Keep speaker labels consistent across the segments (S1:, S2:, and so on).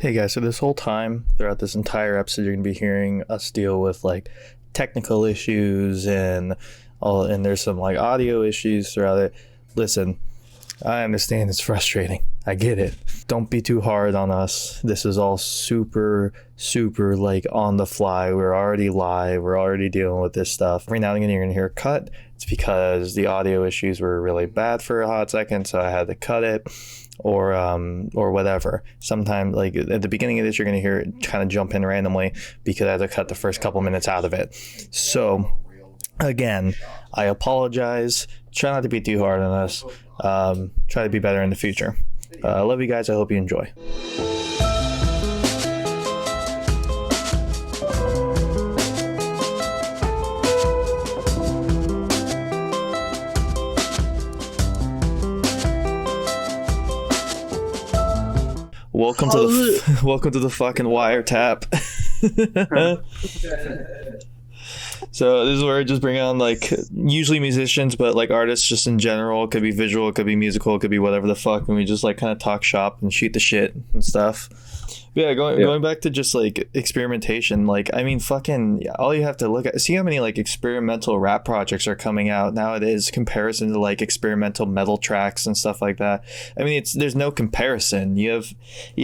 S1: Hey guys, so this whole time, throughout this entire episode, you're gonna be hearing us deal with like technical issues and all, and there's some like audio issues throughout it. Listen, I understand it's frustrating. I get it. Don't be too hard on us. This is all super like on the fly. We're already live. We're already dealing with this stuff. Every now and again, you're gonna hear a cut. It's because the audio issues were really bad for a hot second, so I had to cut it. Or whatever. Sometimes, like at the beginning of this, you're gonna hear it kind of jump in randomly because I had to cut the first couple minutes out of it. So again, I apologize. Try not to be too hard on us. Try to be better in the future. I love you guys. I hope you enjoy. Welcome to the fucking wiretap. So this is where I just bring on like usually musicians, but like artists just in general. It could be visual, it could be musical, it could be whatever the fuck, and we just like kind of talk shop and shoot the shit and stuff. But yeah, going back to just like experimentation, like I mean fucking all you have to look at, see how many like experimental rap projects are coming out nowadays comparison to like experimental metal tracks and stuff like that. I mean there's no comparison. You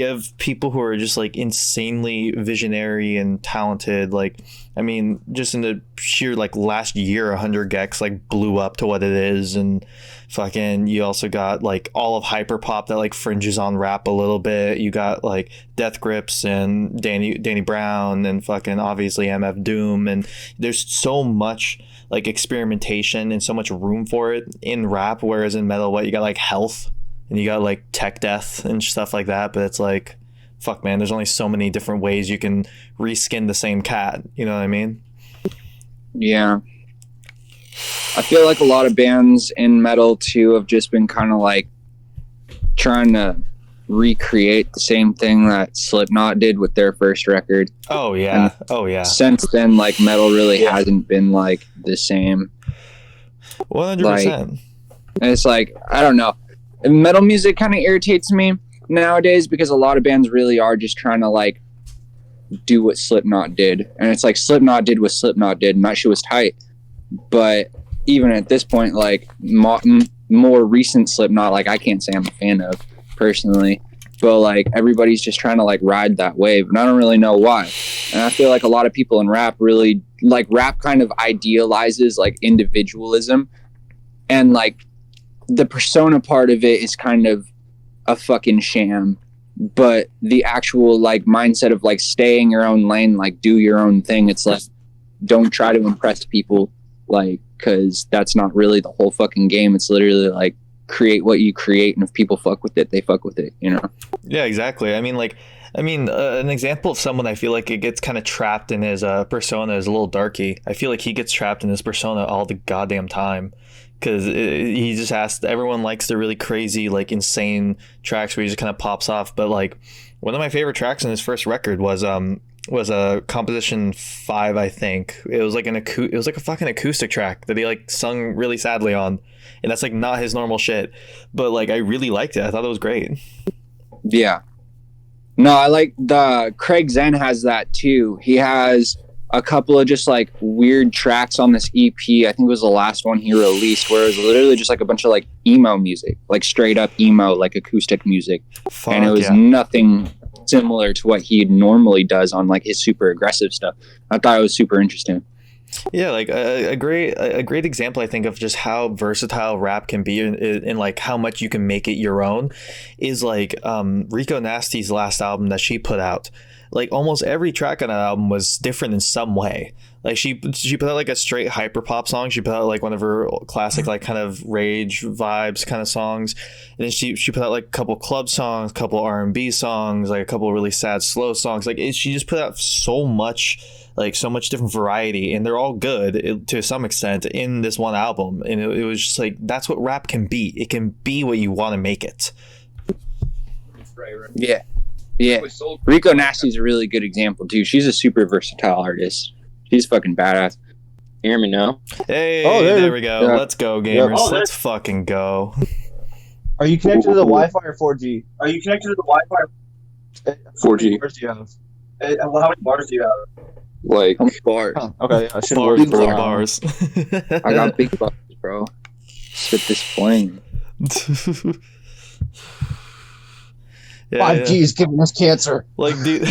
S1: have people who are just like insanely visionary and talented. Like I mean just in the sheer like last year 100 gex like blew up to what it is, and fucking you also got like all of hyperpop that like fringes on rap a little bit. You got like Death Grips and Danny Brown and fucking obviously MF Doom, and there's so much like experimentation and so much room for it in rap, whereas in metal what you got like Health and you got like Tech Death and stuff like that. But it's like fuck man, there's only so many different ways you can reskin the same cat, you know what I mean?
S2: Yeah. I feel like a lot of bands in metal too have just been kind of like trying to recreate the same thing that Slipknot did with their first record.
S1: Oh yeah.
S2: Since then, like metal really hasn't been like the same.
S1: 100%.
S2: Like, and it's like, I don't know. Metal music kind of irritates me nowadays because a lot of bands really are just trying to like do what Slipknot did. And it's like Slipknot did what Slipknot did and that shit was tight. But even at this point, like more recent Slipknot, like I can't say I'm a fan of personally, but like everybody's just trying to like ride that wave, and I don't really know why. And I feel like a lot of people in rap really like rap kind of idealizes like individualism, and like the persona part of it is kind of a fucking sham. But the actual like mindset of like stay in your own lane, like do your own thing. It's like don't try to impress people. Like, because that's not really the whole fucking game. It's literally like create what you create, and if people fuck with it, they fuck with it, you know?
S1: Yeah, exactly. I mean, an example of someone I feel like it gets kind of trapped in his persona is a little Darky. I feel like he gets trapped in his persona all the goddamn time because he just has everyone likes the really crazy, like insane tracks where he just kind of pops off. But like one of my favorite tracks in his first record was a composition 5, I think. It was like a fucking acoustic track that he like sung really sadly on, and that's like not his normal shit, but like I really liked it. I thought it was great.
S2: Yeah, no, I like the Craig Zen has that too. He has a couple of just like weird tracks on this EP. I think it was the last one he released, where it was literally just like a bunch of like emo music, like straight up emo, like acoustic music.
S1: Fuck,
S2: and it was nothing similar to what he normally does on like his super aggressive stuff. I thought it was super interesting.
S1: Yeah, like a great example I think of just how versatile rap can be in like how much you can make it your own is like Rico Nasty's last album that she put out. Like almost every track on that album was different in some way. Like she put out like a straight hyperpop song. She put out like one of her classic like kind of rage vibes kind of songs, and then she put out like a couple club songs, a couple R&B songs, like a couple really sad slow songs. Like she just put out so much different variety, and they're all good to some extent in this one album. And it was just like that's what rap can be. It can be what you want to make it.
S2: Yeah. Rico Nasty's a really good example too. She's a super versatile artist. She's fucking badass. You hear me now?
S1: Hey, there we go. Yeah. Let's go, gamers. Let's fucking go.
S3: Are you connected to the Wi-Fi or 4G? How many
S4: 4G.
S3: bars do you have? How many bars do you have?
S4: Like,
S2: How many bars?
S3: Huh, okay, I should
S1: Bars,
S3: work
S1: bro,
S3: for
S1: bars.
S2: I got big bars, bro. Spit this flame.
S1: Yeah,
S3: 5G is giving us cancer.
S1: like, dude.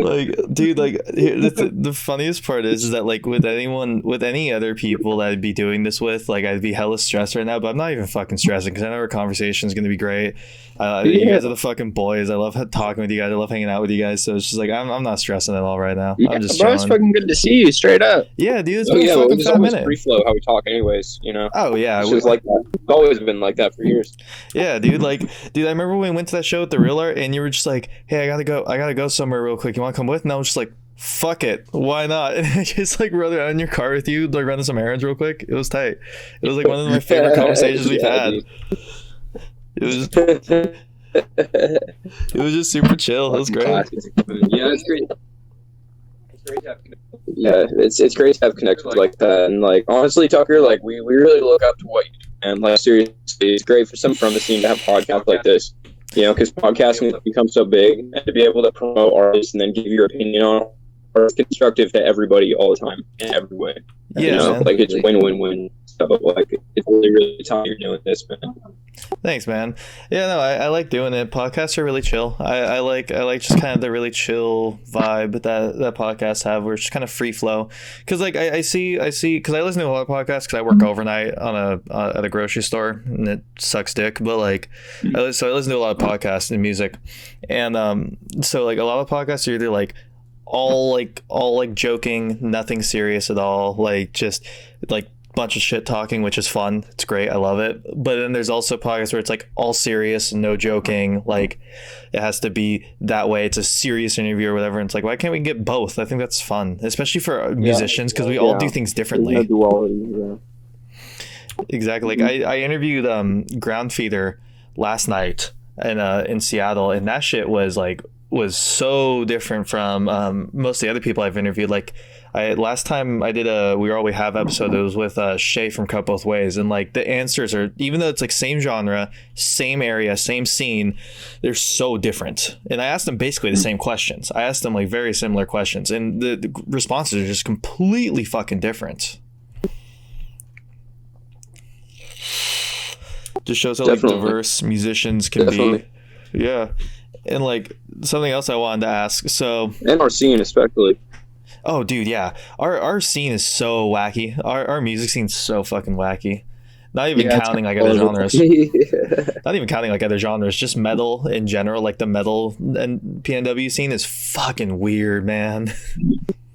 S1: Like, dude, like, the funniest part is that, like, with any other people that I'd be doing this with, like, I'd be hella stressed right now, but I'm not even fucking stressing because I know our conversation is gonna be great. You guys are the fucking boys. I love talking with you guys. I love hanging out with you guys. So it's just like I'm not stressing at all right now.
S2: Yeah,
S1: I'm just
S2: bro, it's
S1: chilling.
S2: fucking good to see you, straight up.
S1: Yeah, dude, it's
S4: oh
S1: been
S4: yeah,
S1: a
S4: well,
S1: fucking
S4: it's
S1: fat
S4: always
S1: minute.
S4: free flow how we talk, anyways. You know,
S1: Oh yeah,
S4: it's just like that. It's always been like that for years.
S1: yeah, dude. Like, dude, I remember when we went to that show at the Real Art, and you were just like, "Hey, I gotta go somewhere real quick. You want to come with?" And I was just like, "Fuck it, why not?" And I just like rode around in your car with you, like running some errands real quick. It was tight. It was like one of my favorite conversations we've
S4: Yeah,
S1: had.
S4: dude.
S1: It was it was just super chill. It was great.
S4: Yeah, it's great. Yeah, it's great to have connections like that, and like honestly, Tucker, like we really look up to what you do, and like seriously, it's great for some from the scene to have podcasts like this, you know, because podcasting has become so big, and to be able to promote artists and then give your opinion on art is constructive to everybody all the time in every way.
S1: Yeah,
S4: you know,
S1: man.
S4: like it's win-win-win stuff. Like it's really time you're doing this, man.
S1: Thanks, man. Yeah, no, I like doing it. Podcasts are really chill. I like just kind of the really chill vibe that podcasts have, where it's just kind of free flow. Because like I see because I listen to a lot of podcasts because I work overnight on at a grocery store, and it sucks dick. But like, I listen to a lot of podcasts and music, and so like a lot of podcasts are either like all joking, nothing serious at all, like just like bunch of shit talking, which is fun. It's great. I love it. But then there's also podcasts where it's like all serious, no joking. Like it has to be that way. It's a serious interview or whatever. And it's like, why can't we get both? I think that's fun, especially for musicians, because we all do things differently. Exactly. Like I interviewed Ground Feeder last night in Seattle, and that shit was so different from most of the other people I've interviewed. Like last time I did a We Are All We Have episode, it was with Shay from Cut Both Ways, and like the answers are, even though it's like same genre, same area, same scene, they're so different. And I asked them basically the same questions. I asked them like very similar questions, and the responses are just completely fucking different. Just shows how like diverse musicians can be. Yeah. And like something else I wanted to ask, so
S4: and our scene especially.
S1: Oh dude, yeah, our scene is so wacky. Our music scene's so fucking wacky. Not even counting like other genres. Not even counting like other genres, just metal in general. Like the metal and PNW scene is fucking weird, man.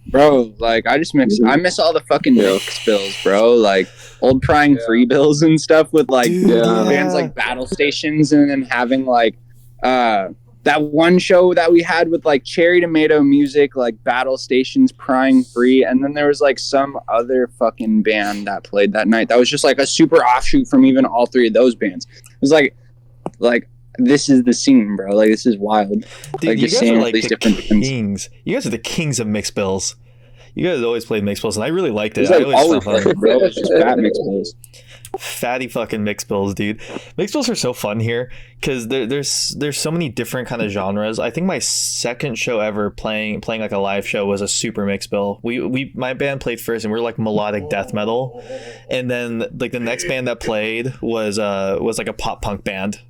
S2: Bro, like I miss all the fucking mix bills, bro. Like old prying free bills and stuff with like bands like Battle Stations, and then having like that one show that we had with like Cherry Tomato Music, like Battle Stations, Prying Free, and then there was like some other fucking band that played that night that was just like a super offshoot from even all three of those bands. It was like this is the scene, bro. Like this is wild.
S1: Dude,
S2: like
S1: you
S2: just
S1: guys
S2: seeing
S1: are
S2: all
S1: like
S2: these
S1: the
S2: different bands.
S1: kings. You guys are the kings of mixed bills. You guys always played mixed bills, and I really liked it.
S2: It's
S1: I
S2: like
S1: always
S2: always
S1: thought
S2: bro. It's just fat mixed bills.
S1: Fatty fucking mixed bills, dude. Mixed bills are so fun here because there's so many different kind of genres. I think my second show ever playing like a live show was a super mixed bill. My band played first, and we were like melodic death metal, and then like the next band that played was like a pop punk band.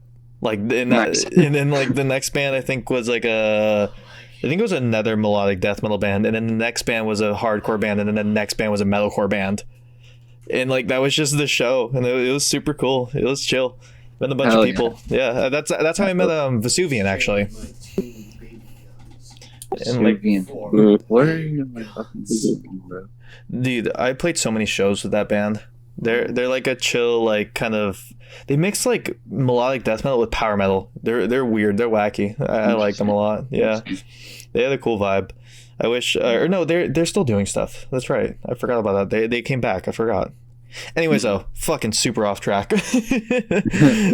S1: Like and then like the next band I think was like I think it was another melodic death metal band, and then the next band was a hardcore band, and then the next band was a metalcore band. And like that was just the show, and it was super cool. It was chill. Met a bunch of people. Yeah, that's how I met Vesuvian actually. And like,
S2: What are you my fucking Vesuvian, bro?
S1: Dude, I played so many shows with that band. They're like a chill, like kind of. They mix like melodic death metal with power metal. They're weird. They're wacky. I like them a lot. Yeah, they had a cool vibe. I wish, or no, they're still doing stuff. That's right. I forgot about that. They came back. I forgot. Anyways, though, fucking super off track.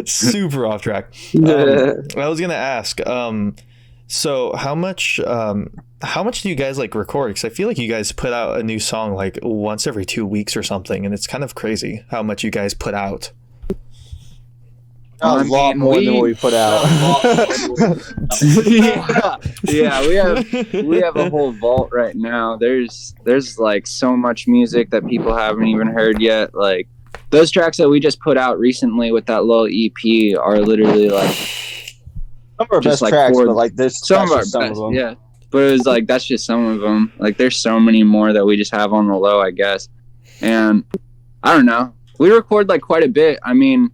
S1: Super off track. I was gonna ask. So how much do you guys like record? Because I feel like you guys put out a new song like once every 2 weeks or something, and it's kind of crazy how much you guys put out.
S3: That was a lot more than what we put out.
S2: we have a whole vault right now. There's like so much music that people haven't even heard yet. Like those tracks that we just put out recently with that little EP are literally like
S3: Some of our best
S2: like
S3: tracks,
S2: four-
S3: but like this,
S2: some of our
S3: some
S2: best.
S3: of them.
S2: Yeah, but it was like that's just some of them. Like there's so many more that we just have on the low, I guess. And I don't know. We record like quite a bit. I mean,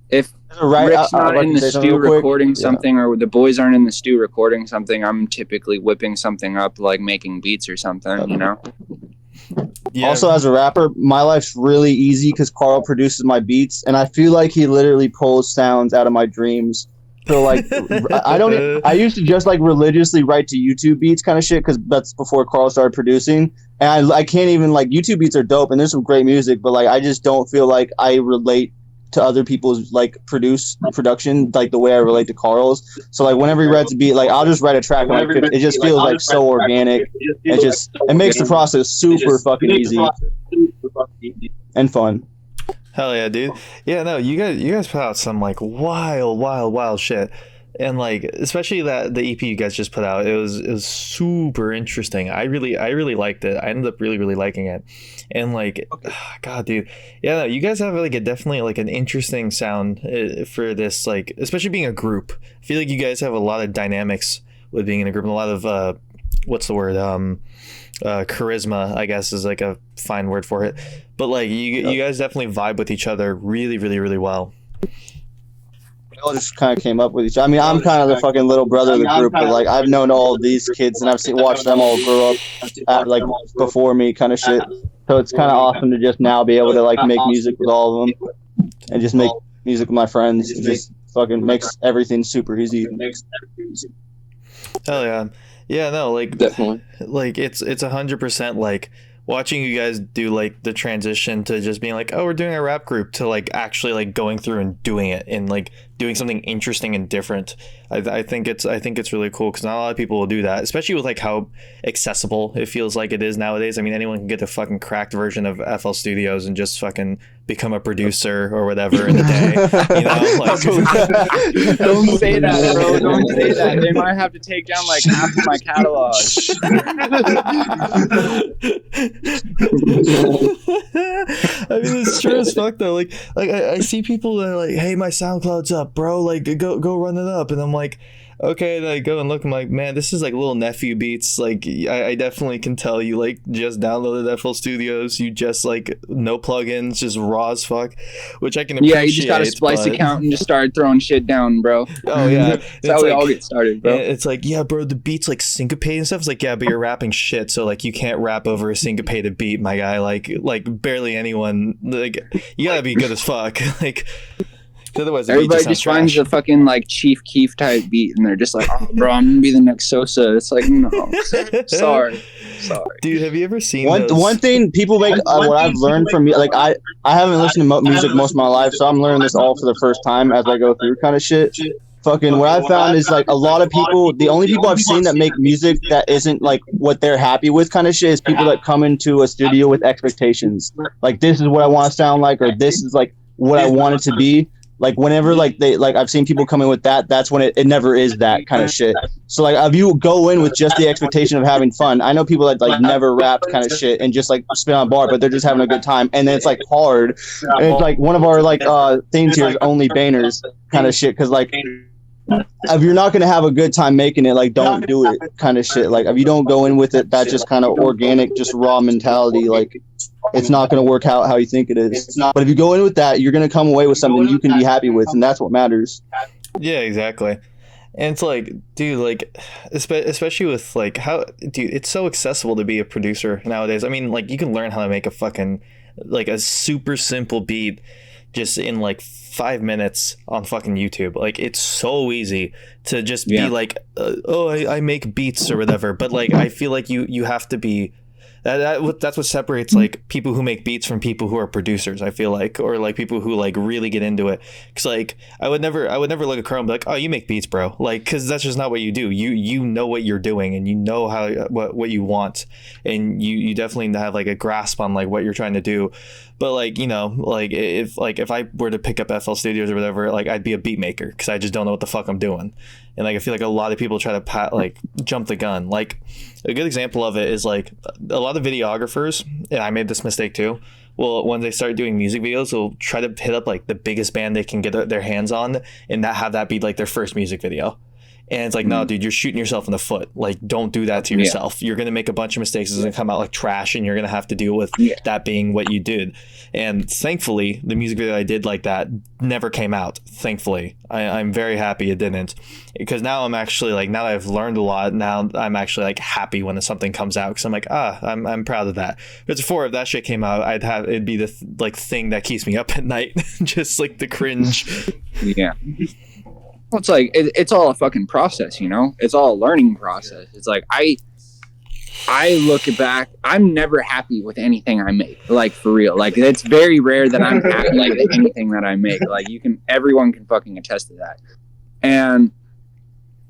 S2: if Rick's not in the stew recording something, or the boys aren't in the stew recording something, I'm typically whipping something up, like making beats or something, you know?
S1: Yeah.
S3: Also, as a rapper, my life's really easy because Carl produces my beats, and I feel like he literally pulls sounds out of my dreams. So like, I used to just like religiously write to YouTube beats kind of shit because that's before Carl started producing, and I can't even like YouTube beats are dope and there's some great music, but like I just don't feel like I relate to other people's like production like the way I relate to Carl's. So like whenever he writes a beat, like I'll just write a track and like it just feels like so organic. It makes the process super fucking easy and fun.
S1: Hell yeah, dude. Yeah, no, you guys put out some like wild shit. And like especially the EP you guys just put out, it was super interesting. I really liked it. I ended up really liking it. And like God, dude. Yeah, no, you guys have like definitely like an interesting sound for this, like especially being a group. I feel like you guys have a lot of dynamics with being in a group and a lot of what's the word? Charisma, I guess, is like a fine word for it. But like you guys definitely vibe with each other really well.
S3: We all just kind of came up with each other. I mean, I'm kind of the fucking little brother of the group, but like I've known all of these kids and I've watched them all grow up at, like before me, kind of shit. So it's kind of awesome to just now be able to like make music with all of them and just make music with my friends. It just fucking makes everything super easy.
S1: Hell yeah. Yeah, no, like
S4: Definitely.
S1: like it's 100% like watching you guys do like the transition to just being like, oh, we're doing a rap group, to like actually like going through and doing it and like doing something interesting and different. I think it's really cool because not a lot of people will do that, especially with like how accessible it feels like it is nowadays. I mean, anyone can get the fucking cracked version of FL Studios and just fucking become a producer or whatever in the day. You know, like
S2: Don't say that, bro. Don't say that. They might have to take down like half of my catalog.
S1: I mean, it's true as fuck though. Like I see people that are like, hey, my SoundCloud's up, bro. Like go run it up, and I'm like, okay, and I go and look. I'm like, man, this is like little nephew beats. Like I definitely can tell you like just downloaded FL Studios. You just like no plugins, just raw as fuck, which I can appreciate.
S2: Yeah, you just got a Splice account and just started throwing shit down, bro.
S1: Oh yeah,
S2: That's how we all get started, bro.
S1: It's like, yeah, bro, the beat's like syncopated and stuff. It's like, yeah, but you're rapping shit, so like you can't rap over a syncopated beat, my guy. Like barely anyone. Like you gotta be good as fuck. Like. Otherwise,
S2: everybody just finds a fucking like Chief Keef type beat and they're just like, oh, bro, I'm gonna be the next Sosa. It's like, no, sorry,
S1: dude. Have you ever seen
S3: one thing people make? What I've learned from like I haven't listened to music most of my life, so I'm learning this all for the first time as I go through kind of shit. Fucking what I found is like a lot of people, the only people I've seen that make music that isn't like what they're happy with kind of shit is people that come into a studio with expectations. Like, this is what I want to sound like, or this is like what I want it to be. Like whenever like they like I've seen people come in with that's when it never is that kind of shit. So like if you go in with just the expectation of having fun, I know people that like never rapped kind of shit and just like spit on a bar, but they're just having a good time, and then it's like hard. And it's like one of our like things here is only banners kind of shit, because like if you're not gonna have a good time making it, like don't do it kind of shit. Like if you don't go in with it, that just kind of organic, just raw mentality, like it's not going to work out how you think it is. But if you go in with that, you're going to come away with something you can be happy with, and that's what matters.
S1: Yeah, exactly. And it's like, dude, like, especially with like how, dude, it's so accessible to be a producer nowadays. I mean, like, you can learn how to make a fucking like a super simple beat just in like 5 minutes on fucking YouTube. Like, it's so easy to just be like, oh, I make beats or whatever. But like, I feel like you have to be That's what separates like people who make beats from people who are producers, I feel like, or like people who like really get into it. Because like I would never look at Carl and be like, oh, you make beats, bro, like, because that's just not what you do. You know what you're doing, and you know how what you want, and you definitely have like a grasp on like what you're trying to do. But like, you know, like if I were to pick up FL Studios or whatever, like I'd be a beat maker because I just don't know what the fuck I'm doing. And like I feel like a lot of people try to jump the gun. Like a good example of it is like a lot of videographers, and I made this mistake too. Well, when they start doing music videos, they'll try to hit up like the biggest band they can get their hands on, and have that be like their first music video. And it's like, no, dude, you're shooting yourself in the foot. Like, don't do that to yourself. You're going to make a bunch of mistakes. It's going to come out like trash, and you're going to have to deal with that being what you did. And thankfully, the music video I did like that never came out. Thankfully, I'm very happy it didn't. Because now I'm actually like, now that I've learned a lot, now I'm actually like happy when something comes out. Because I'm like, I'm proud of that. But before, if that shit came out, it'd be the thing that keeps me up at night. Just like the cringe.
S2: Yeah. Well, it's like it's all a fucking process, you know. It's all a learning process. It's like I look back. I'm never happy with anything I make. Like for real. Like it's very rare that I'm happy with anything that I make. Like everyone can fucking attest to that. And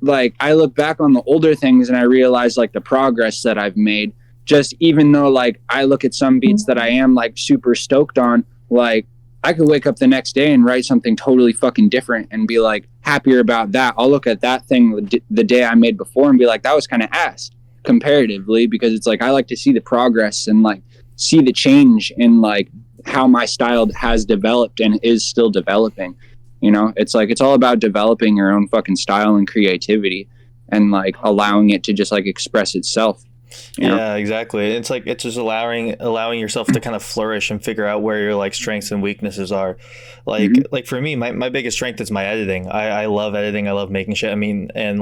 S2: like I look back on the older things and I realize like the progress that I've made. Just even though like I look at some beats that I am like super stoked on, like I could wake up the next day and write something totally fucking different and be like happier about that. I'll look at that thing the day I made before and be like, that was kind of ass comparatively, because it's like I like to see the progress and like see the change in like how my style has developed and is still developing. You know, it's like it's all about developing your own fucking style and creativity and like allowing it to just like express itself.
S1: Yeah, exactly. It's like it's just allowing yourself to kind of flourish and figure out where your like strengths and weaknesses are. Like like for me, my biggest strength is my editing. I love editing. I love making shit. I mean, and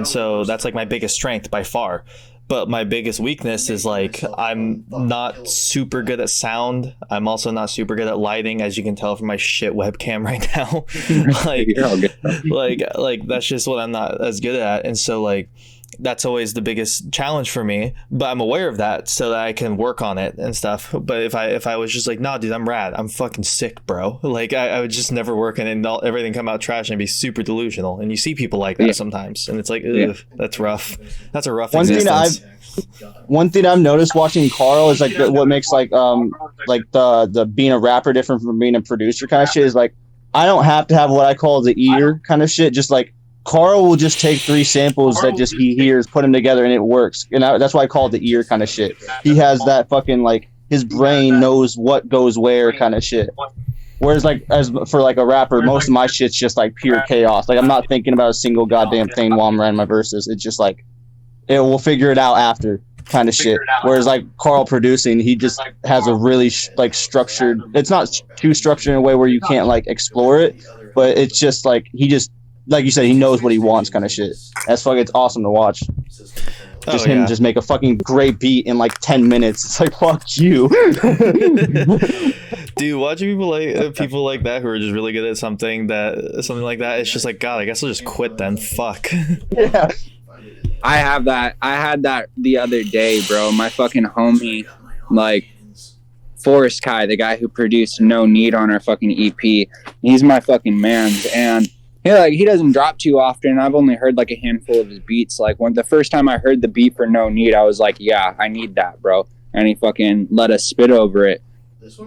S1: so that's like my biggest strength by far. But my biggest weakness is like I'm not super good at sound. I'm also not super good at lighting, as you can tell from my shit webcam right now. like that's just what I'm not as good at. And so like that's always the biggest challenge for me, but I'm aware of that so that I can work on it and stuff. But if I was just like, nah, dude, I'm rad, I'm fucking sick, bro, like I would just never work in it and everything come out trash and be super delusional. And you see people like that sometimes, and it's like, that's rough. That's a rough existence.
S3: One thing I've noticed watching Carl is like what makes like the being a rapper different from being a producer kind of shit is like I don't have to have what I call the ear kind of shit. Just like Carl will just take 3 samples that just he hears, put them together, and it works. And that's why I call it the ear kind of shit. He has that fucking like his brain knows what goes where kind of shit. Whereas like as for like a rapper, most of my shit's just like pure chaos. Like I'm not thinking about a single goddamn thing while I'm writing my verses. It's just like we'll figure it out after kind of shit. Whereas like Carl producing, he just has a really like structured. It's not too structured in a way where you can't like explore it, but it's just like he just. Like you said, he knows what he wants kind of shit. That's fucking, it's awesome to watch. Just him just make a fucking great beat in like 10 minutes. It's like, fuck you.
S1: Dude, watching people like that who are just really good at something like that, it's just like, God, I guess I'll just quit then. Fuck.
S3: Yeah.
S2: I had that the other day, bro. My fucking homie, like, Forrest Kai, the guy who produced No Need on our fucking EP, he's my fucking man's, and he doesn't drop too often. I've only heard like a handful of his beats. Like when the first time I heard the beat for No Need, I was like, yeah, I need that, bro. And he fucking let us spit over it.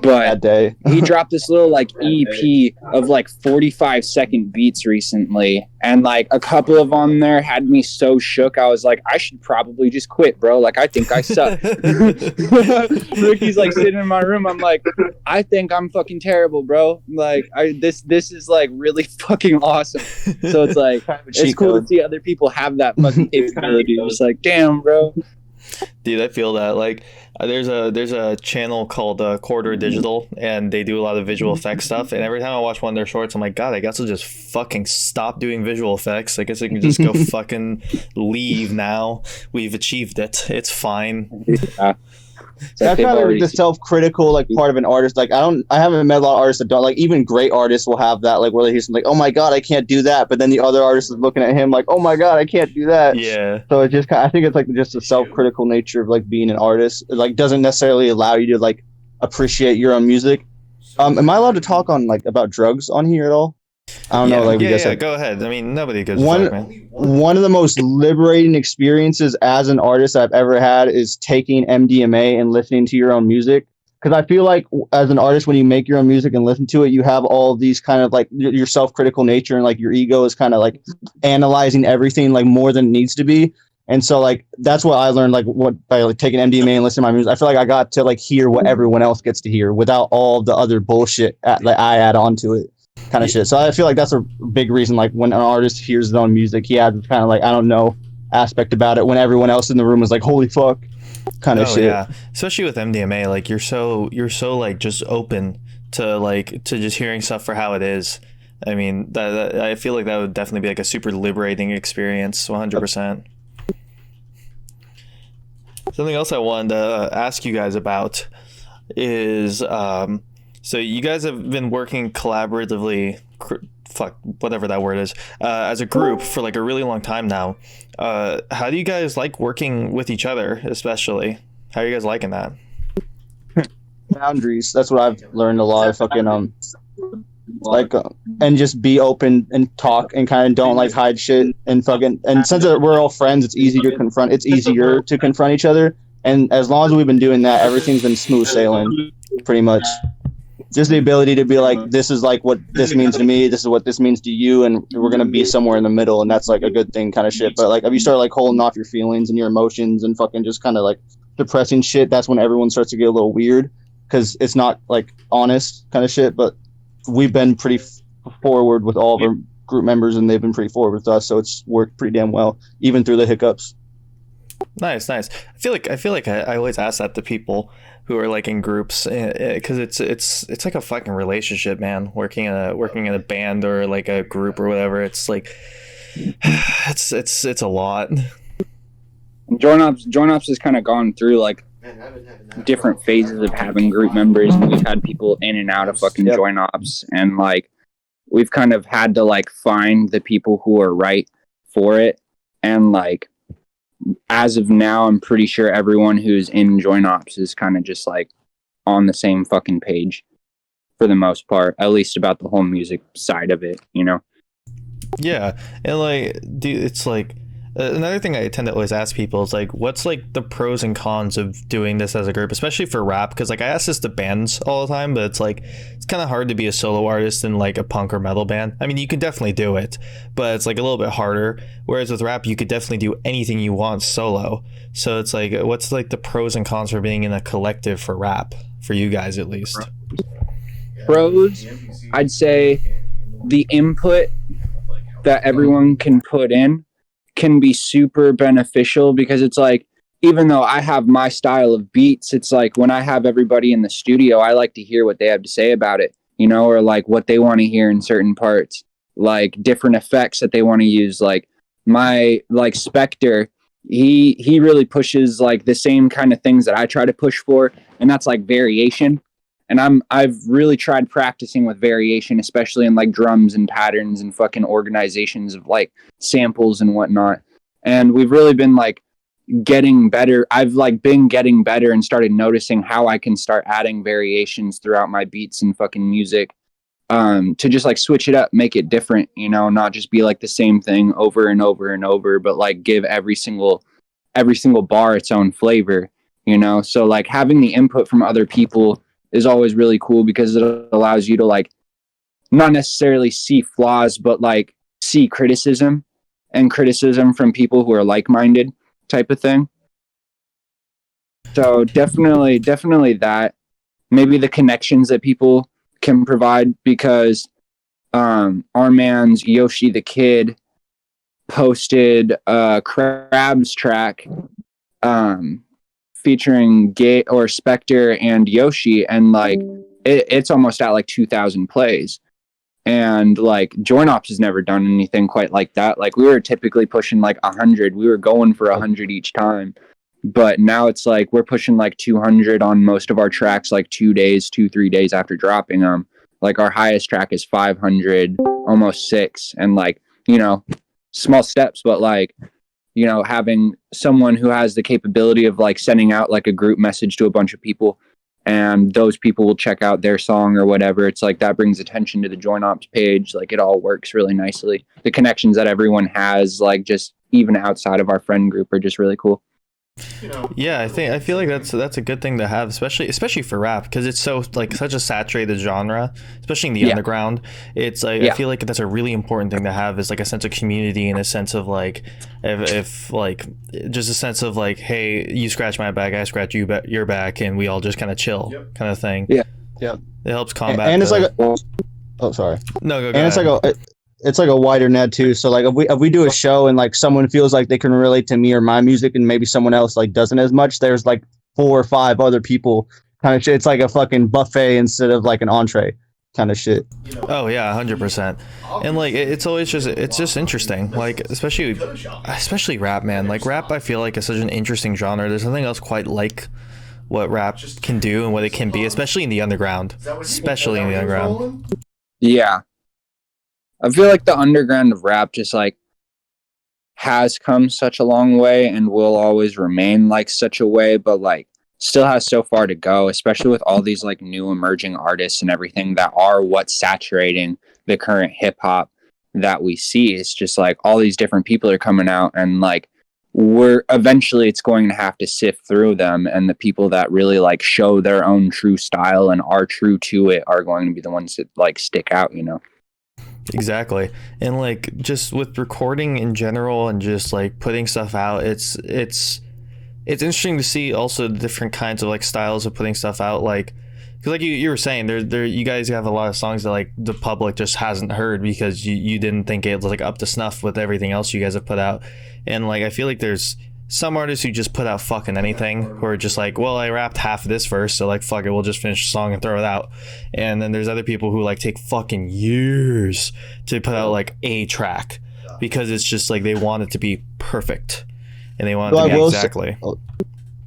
S2: But he dropped this little like EP of like 45-second beats recently, and like a couple of on there had me so shook. I was like, I should probably just quit, bro. Like I think I suck. Ricky's like sitting in my room. I'm like, I think I'm fucking terrible, bro. Like this is like really fucking awesome. So it's like it's cool to see other people have that fucking capability. It's like, damn, bro.
S1: Dude, I feel that. Like there's a channel called Corridor Digital, and they do a lot of visual effects stuff, and every time I watch one of their shorts, I'm like, God, I guess I'll just fucking stop doing visual effects. I guess I can just go fucking leave now. We've achieved it. It's fine.
S2: Yeah. It's like
S3: That's
S2: they've
S3: kind of
S2: already
S3: the self-critical like part of an artist. Like I haven't met a lot of artists that don't like. Even great artists will have that like where they hear something like, "Oh my god, I can't do that," but then the other artist is looking at him like, "Oh my god, I can't do that."
S1: Yeah.
S3: So it just I think it's like just the self-critical nature of like being an artist. It like doesn't necessarily allow you to like appreciate your own music. Am I allowed to talk on like about drugs on here at all? I don't know. Like we
S1: yeah,
S3: guess
S1: yeah. Go ahead. I mean, nobody gives a
S3: one
S1: fuck, man.
S3: one of the most liberating experiences as an artist I've ever had is taking MDMA and listening to your own music. Because I feel like as an artist, when you make your own music and listen to it, you have all these kind of like your self-critical nature and like your ego is kind of like analyzing everything like more than it needs to be. And so like that's what I learned like what by like taking MDMA and listening to my music. I feel like I got to like hear what everyone else gets to hear without all the other bullshit that I add on to it. Kind of shit. So I feel like that's a big reason. Like when an artist hears his own music, he has kind of like I don't know aspect about it. When everyone else in the room is like, "Holy fuck," kind of shit.
S1: Yeah, especially with MDMA, like you're so like just open to just hearing stuff for how it is. I mean, that I feel like that would definitely be like a super liberating experience, 100%. Something else I wanted to ask you guys about is so you guys have been working collaboratively, whatever that word is, as a group for like a really long time now. How do you guys like working with each other, especially? How are you guys liking that?
S3: Boundaries. That's what I've learned a lot. Fucking like and just be open and talk and kind of don't like hide shit and fucking and since we're all friends, it's easier to confront each other. And as long as we've been doing that, everything's been smooth sailing, pretty much. Just the ability to be like, this is like what this means to me, this is what this means to you, and we're gonna be somewhere in the middle, and that's like a good thing kind of shit. But like if you start like holding off your feelings and your emotions and fucking just kind of like depressing shit, that's when everyone starts to get a little weird because it's not like honest kind of shit. But we've been pretty forward with all of our group members, and they've been pretty forward with us, so it's worked pretty damn well, even through the hiccups.
S1: Nice. I feel like I always ask that to people who are like in groups because it's like a fucking relationship, man. Working in a band or like a group or whatever. It's like it's a lot.
S2: JointOps has kind of gone through like different phases of having group members. We've had people in and out of fucking JointOps, and like we've kind of had to like find the people who are right for it. And like as of now, I'm pretty sure everyone who's in JointOps is kind of just like on the same fucking page for the most part, at least about the whole music side of it, you know?
S1: Yeah, and like, dude, it's like another thing I tend to always ask people is like, what's like the pros and cons of doing this as a group, especially for rap? Because like I ask this to bands all the time, but it's like it's kind of hard to be a solo artist in like a punk or metal band. I mean, you can definitely do it, but it's like a little bit harder. Whereas with rap, you could definitely do anything you want solo. So it's like, what's like the pros and cons for being in a collective for rap, for you guys at least?
S2: Pros, I'd say the input that everyone can put in can be super beneficial, because it's like, even though I have my style of beats, it's like when I have everybody in the studio, I like to hear what they have to say about it, you know, or like what they want to hear in certain parts, like different effects that they want to use. Like my like Spectre, he really pushes like the same kind of things that I try to push for, and that's like variation. And I've really tried practicing with variation, especially in like drums and patterns and fucking organizations of like samples and whatnot. And we've really been like getting better. I've like been getting better and started noticing how I can start adding variations throughout my beats and fucking music, to just like switch it up, make it different, you know, not just be like the same thing over and over and over, but like give every single bar its own flavor, you know? So like having the input from other people is always really cool, because it allows you to like not necessarily see flaws, but like see criticism from people who are like-minded type of thing. So definitely that. Maybe the connections that people can provide, because our man's Yoshi the Kid posted a Krabs track featuring Gay or Spectre and Yoshi, and like it's almost at like 2,000 plays. And like JointOps has never done anything quite like that. Like we were typically pushing like 100. We were going for 100 each time. But now it's like we're pushing like 200 on most of our tracks, like 3 days after dropping them. Like our highest track is 500, almost 6, and like, you know, small steps, but like, you know, having someone who has the capability of like sending out like a group message to a bunch of people, and those people will check out their song or whatever. It's like that brings attention to the JointOps page. Like it all works really nicely. The connections that everyone has, like just even outside of our friend group, are just really cool.
S1: Yeah, I feel like that's a good thing to have, especially for rap, because it's so like such a saturated genre, especially in the underground. It's like I feel like that's a really important thing to have, is like a sense of community and a sense of like if like just a sense of like, hey, you scratch my back, I scratch your back, and we all just kind of chill, kind of thing.
S3: Yeah.
S1: It helps combat.
S3: And it's like oh, sorry.
S1: No, go
S3: and
S1: ahead.
S3: It's like a wider net too. So like if we do a show and like someone feels like they can relate to me or my music, and maybe someone else like doesn't as much, there's like 4 or 5 other people kind of shit. It's like a fucking buffet instead of like an entree kind of shit.
S1: Oh yeah, 100%. And like it's always just interesting, like especially rap, man. Like rap, I feel like is such an interesting genre. There's nothing else quite like what rap can do and what it can be, especially in the underground.
S2: Yeah. I feel like the underground of rap just like has come such a long way and will always remain like such a way, but like still has so far to go, especially with all these like new emerging artists and everything that are what's saturating the current hip hop that we see. It's just like all these different people are coming out, and like it's going to have to sift through them, and the people that really like show their own true style and are true to it are going to be the ones that like stick out, you know.
S1: Exactly. And like just with recording in general and just like putting stuff out, it's interesting to see also the different kinds of like styles of putting stuff out, like because like you were saying, there you guys have a lot of songs that like the public just hasn't heard because you didn't think it was like up to snuff with everything else you guys have put out. And like I feel like there's some artists who just put out fucking anything, who are just like, well, I rapped half of this verse, so like fuck it, we'll just finish the song and throw it out. And then there's other people who like take fucking years to put out like a track because it's just like they want it to be perfect and they want it to be exactly.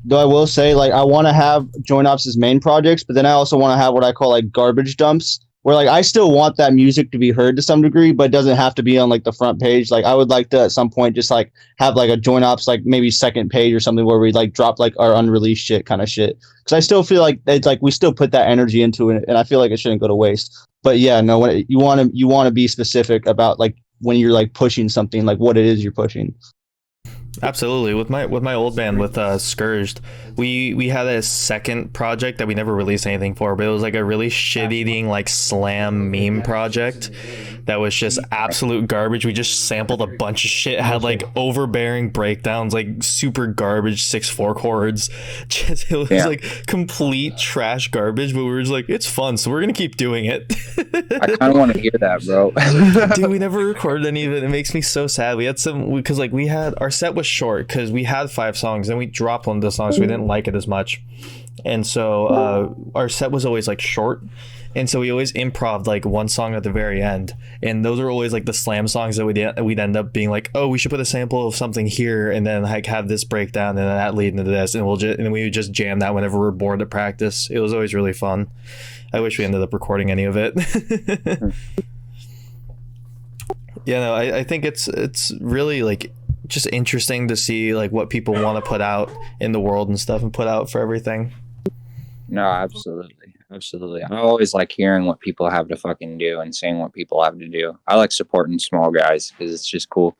S3: Though I will say, like, I want to have JointOps' main projects, but then I also want to have what I call like garbage dumps, where like I still want that music to be heard to some degree, but it doesn't have to be on like the front page. Like I would like to at some point just like have like a JointOps like maybe second page or something where we like drop like our unreleased shit kind of shit. Because I still feel like it's like we still put that energy into it, and I feel like it shouldn't go to waste. But yeah, no, when you want to be specific about like when you're like pushing something, like what it is you're pushing.
S1: Absolutely. With my old band with Scourged, we had a second project that we never released anything for, but it was like a really shit-eating like slam meme project that was just absolute garbage. We just sampled a bunch of shit, had like overbearing breakdowns, like super garbage 6/4 chords. It was like complete trash garbage, but we were just like, it's fun, so we're gonna keep doing it.
S2: I kind of want to hear that, bro.
S1: Dude, we never recorded any of it. It makes me so sad. We had because like we had our set was short because we had 5 songs and we dropped one of the songs, so we didn't like it as much, and so our set was always like short, and so we always improv like one song at the very end, and those are always like the slam songs that we'd end up being like, oh, we should put a sample of something here and then like have this breakdown and then that lead into this, and then we would just jam that whenever we're bored at practice. It was always really fun. I wish we ended up recording any of it. Yeah, no, I think it's really like just interesting to see like what people want to put out in the world and stuff and put out for everything.
S2: No, absolutely. I always like hearing what people have to fucking do and seeing what people have to do. I like supporting small guys because it's just cool.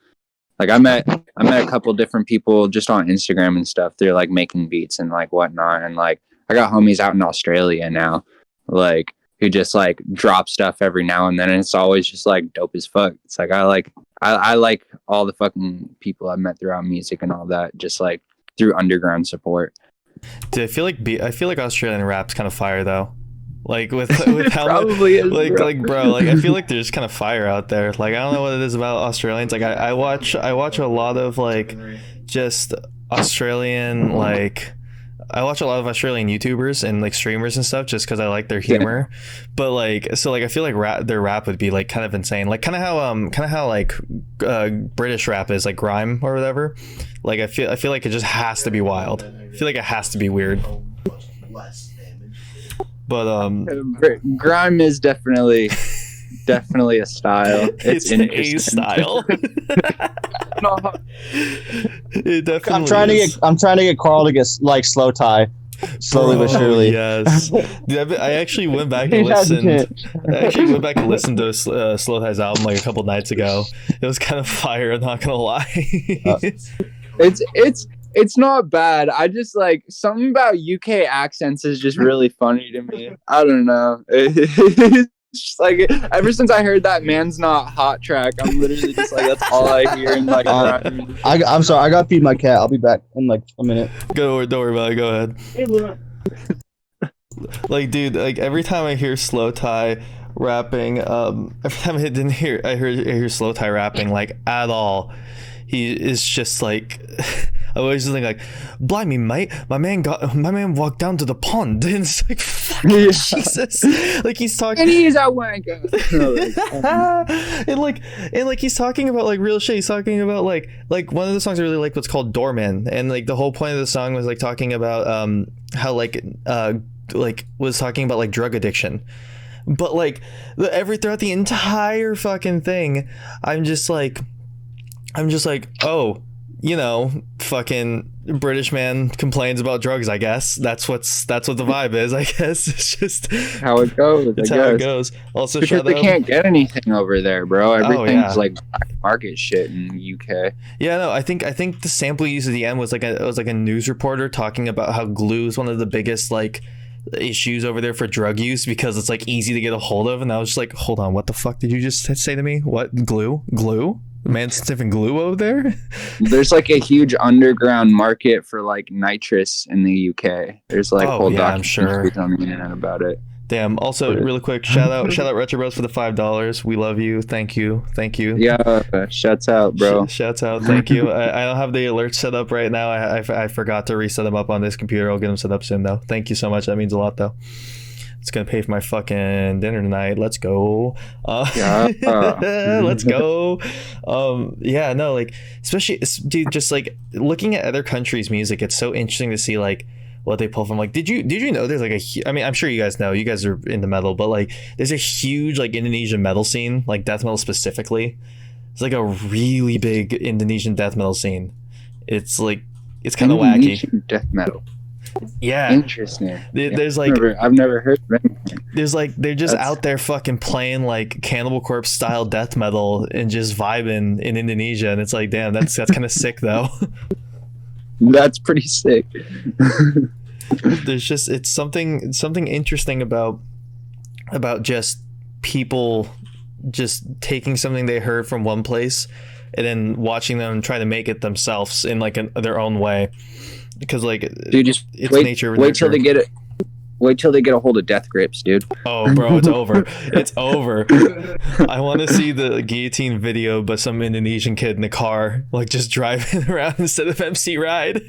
S2: Like I met a couple different people just on Instagram and stuff. They're like making beats and like whatnot, and like I got homies out in Australia now, like who just like drop stuff every now and then, and it's always just like dope as fuck. It's like I like all the fucking people I've met throughout music and all that, just like through underground support.
S1: Dude, I feel like Australian rap's kind of fire though. Like with how
S2: probably is,
S1: like bro, like I feel like there's kind of fire out there. Like I don't know what it is about Australians. Like I watch a lot of like just Australian like I watch a lot of Australian YouTubers and like streamers and stuff just because I like their humor. But like, so like I feel like their rap would be like kind of insane, like kind of how like British rap is, like grime or whatever. Like I feel like it just has to be wild. I feel like it has to be weird. But
S2: grime is definitely a style.
S1: It's an A style. It definitely
S3: I'm trying to get Carl to get like slow tie, slowly but surely.
S1: Yes. Dude, I actually went back and listened to Slow Tie's album like a couple nights ago. It was kind of fire, I'm not gonna lie.
S2: It's not bad. I just like something about UK accents is just really funny to me. I don't know. It's just like ever since I heard that "Man's Not Hot" track, I'm literally just like that's all I hear in like.
S3: I'm sorry, I gotta feed my cat. I'll be back in like a minute.
S1: Don't worry about it. Go ahead. Like, dude, like every time I hear Slow Tie rapping, every time I hear Slow Tie rapping like at all, he is just like. I always think like, blimey, mate, my man walked down to the pond, and it's like, fucking Jesus, like he's talking,
S2: and he's a wanker,
S1: and like he's talking about like real shit. He's talking about like one of the songs I really like, what's called Doorman, and like the whole point of the song was like talking about how like was talking about like drug addiction, but like throughout the entire fucking thing, I'm just like, oh. You know, fucking British man complains about drugs, I guess. That's what the vibe is, I guess. It's just
S2: how it goes.
S1: It's how it goes. Also,
S2: because they can't get anything over there, bro. Everything's like black market shit in UK.
S1: Yeah, no, I think the sample used at the end was like a news reporter talking about how glue is one of the biggest like issues over there for drug use because it's like easy to get a hold of, and I was just like, hold on, what the fuck did you just say to me? What, glue? Man sniffing glue over there?
S2: There's like a huge underground market for like nitrous in the UK. There's like whole documentaries on the internet about it.
S1: Damn. Also, really quick, shout out Retro Bros for the $5. We love you. Thank you.
S2: Yeah, shouts out, bro.
S1: Shouts out. Thank you. I don't have the alerts set up right now. I forgot to reset them up on this computer. I'll get them set up soon though. Thank you so much. That means a lot though. It's gonna pay for my fucking dinner tonight. Let's go. Let's go. Yeah, no, like especially, dude, just like looking at other countries' music, it's so interesting to see like what they pull from. Like, did you know there's like I mean, I'm sure you guys know, you guys are into metal, but like there's a huge like Indonesian metal scene, like death metal specifically. It's like a really big Indonesian death metal scene. It's like it's kind of wacky.
S2: Death metal.
S1: Yeah,
S2: interesting.
S1: There's like
S2: I've never heard of anything.
S1: There's like they're just out there fucking playing like Cannibal Corpse style death metal and just vibing in Indonesia, and it's like, damn, that's kind of sick though.
S2: That's pretty sick.
S1: There's just it's something interesting about just people just taking something they heard from one place and then watching them try to make it themselves in like their own way. Because like,
S2: dude, just
S1: it's
S2: wait till they get it. Wait till they get a hold of Death Grips, dude.
S1: Oh, bro, it's over. It's over. I want to see the guillotine video, but some Indonesian kid in the car, like just driving around instead of MC Ride.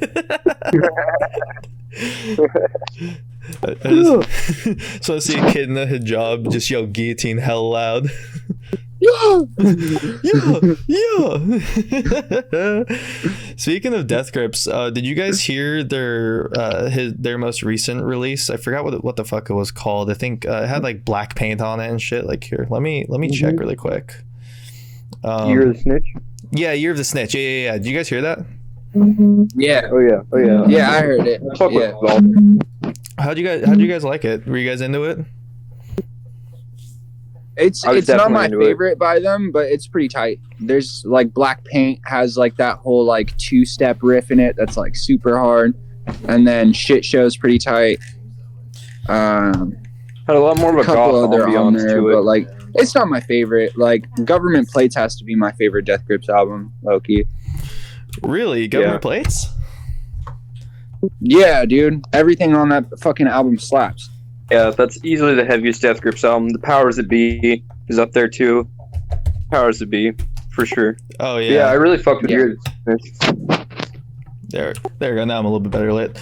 S1: So I see a kid in a hijab just yell guillotine hell loud. Yeah. Speaking of Death Grips, did you guys hear their most recent release? I forgot what the fuck it was called. I think it had like black paint on it and shit. Like, here, let me check really quick.
S4: Year of the Snitch.
S1: Yeah, Year of the Snitch. Yeah. Did you guys hear that?
S2: Yeah.
S4: Oh yeah.
S2: Yeah, I heard it. Yeah.
S1: How'd you guys like it? Were you guys into it?
S2: It's not my favorite by them, but it's pretty tight. There's like black paint has like that whole like 2-step riff in it that's like super hard, and then shit show's pretty tight.
S4: Had a lot more of a goth ambiance to it,
S2: but like it's not my favorite. Like Government Plates has to be my favorite Death Grips album, low-key.
S1: Really? Government Plates?
S2: Yeah, dude. Everything on that fucking album slaps.
S4: Yeah, that's easily the heaviest Death Grips album. The Powers That Be is up there too. Powers That Be, for sure.
S1: Oh yeah.
S4: Yeah, I really fucked with yours.
S1: There we go. Now I'm a little bit better lit.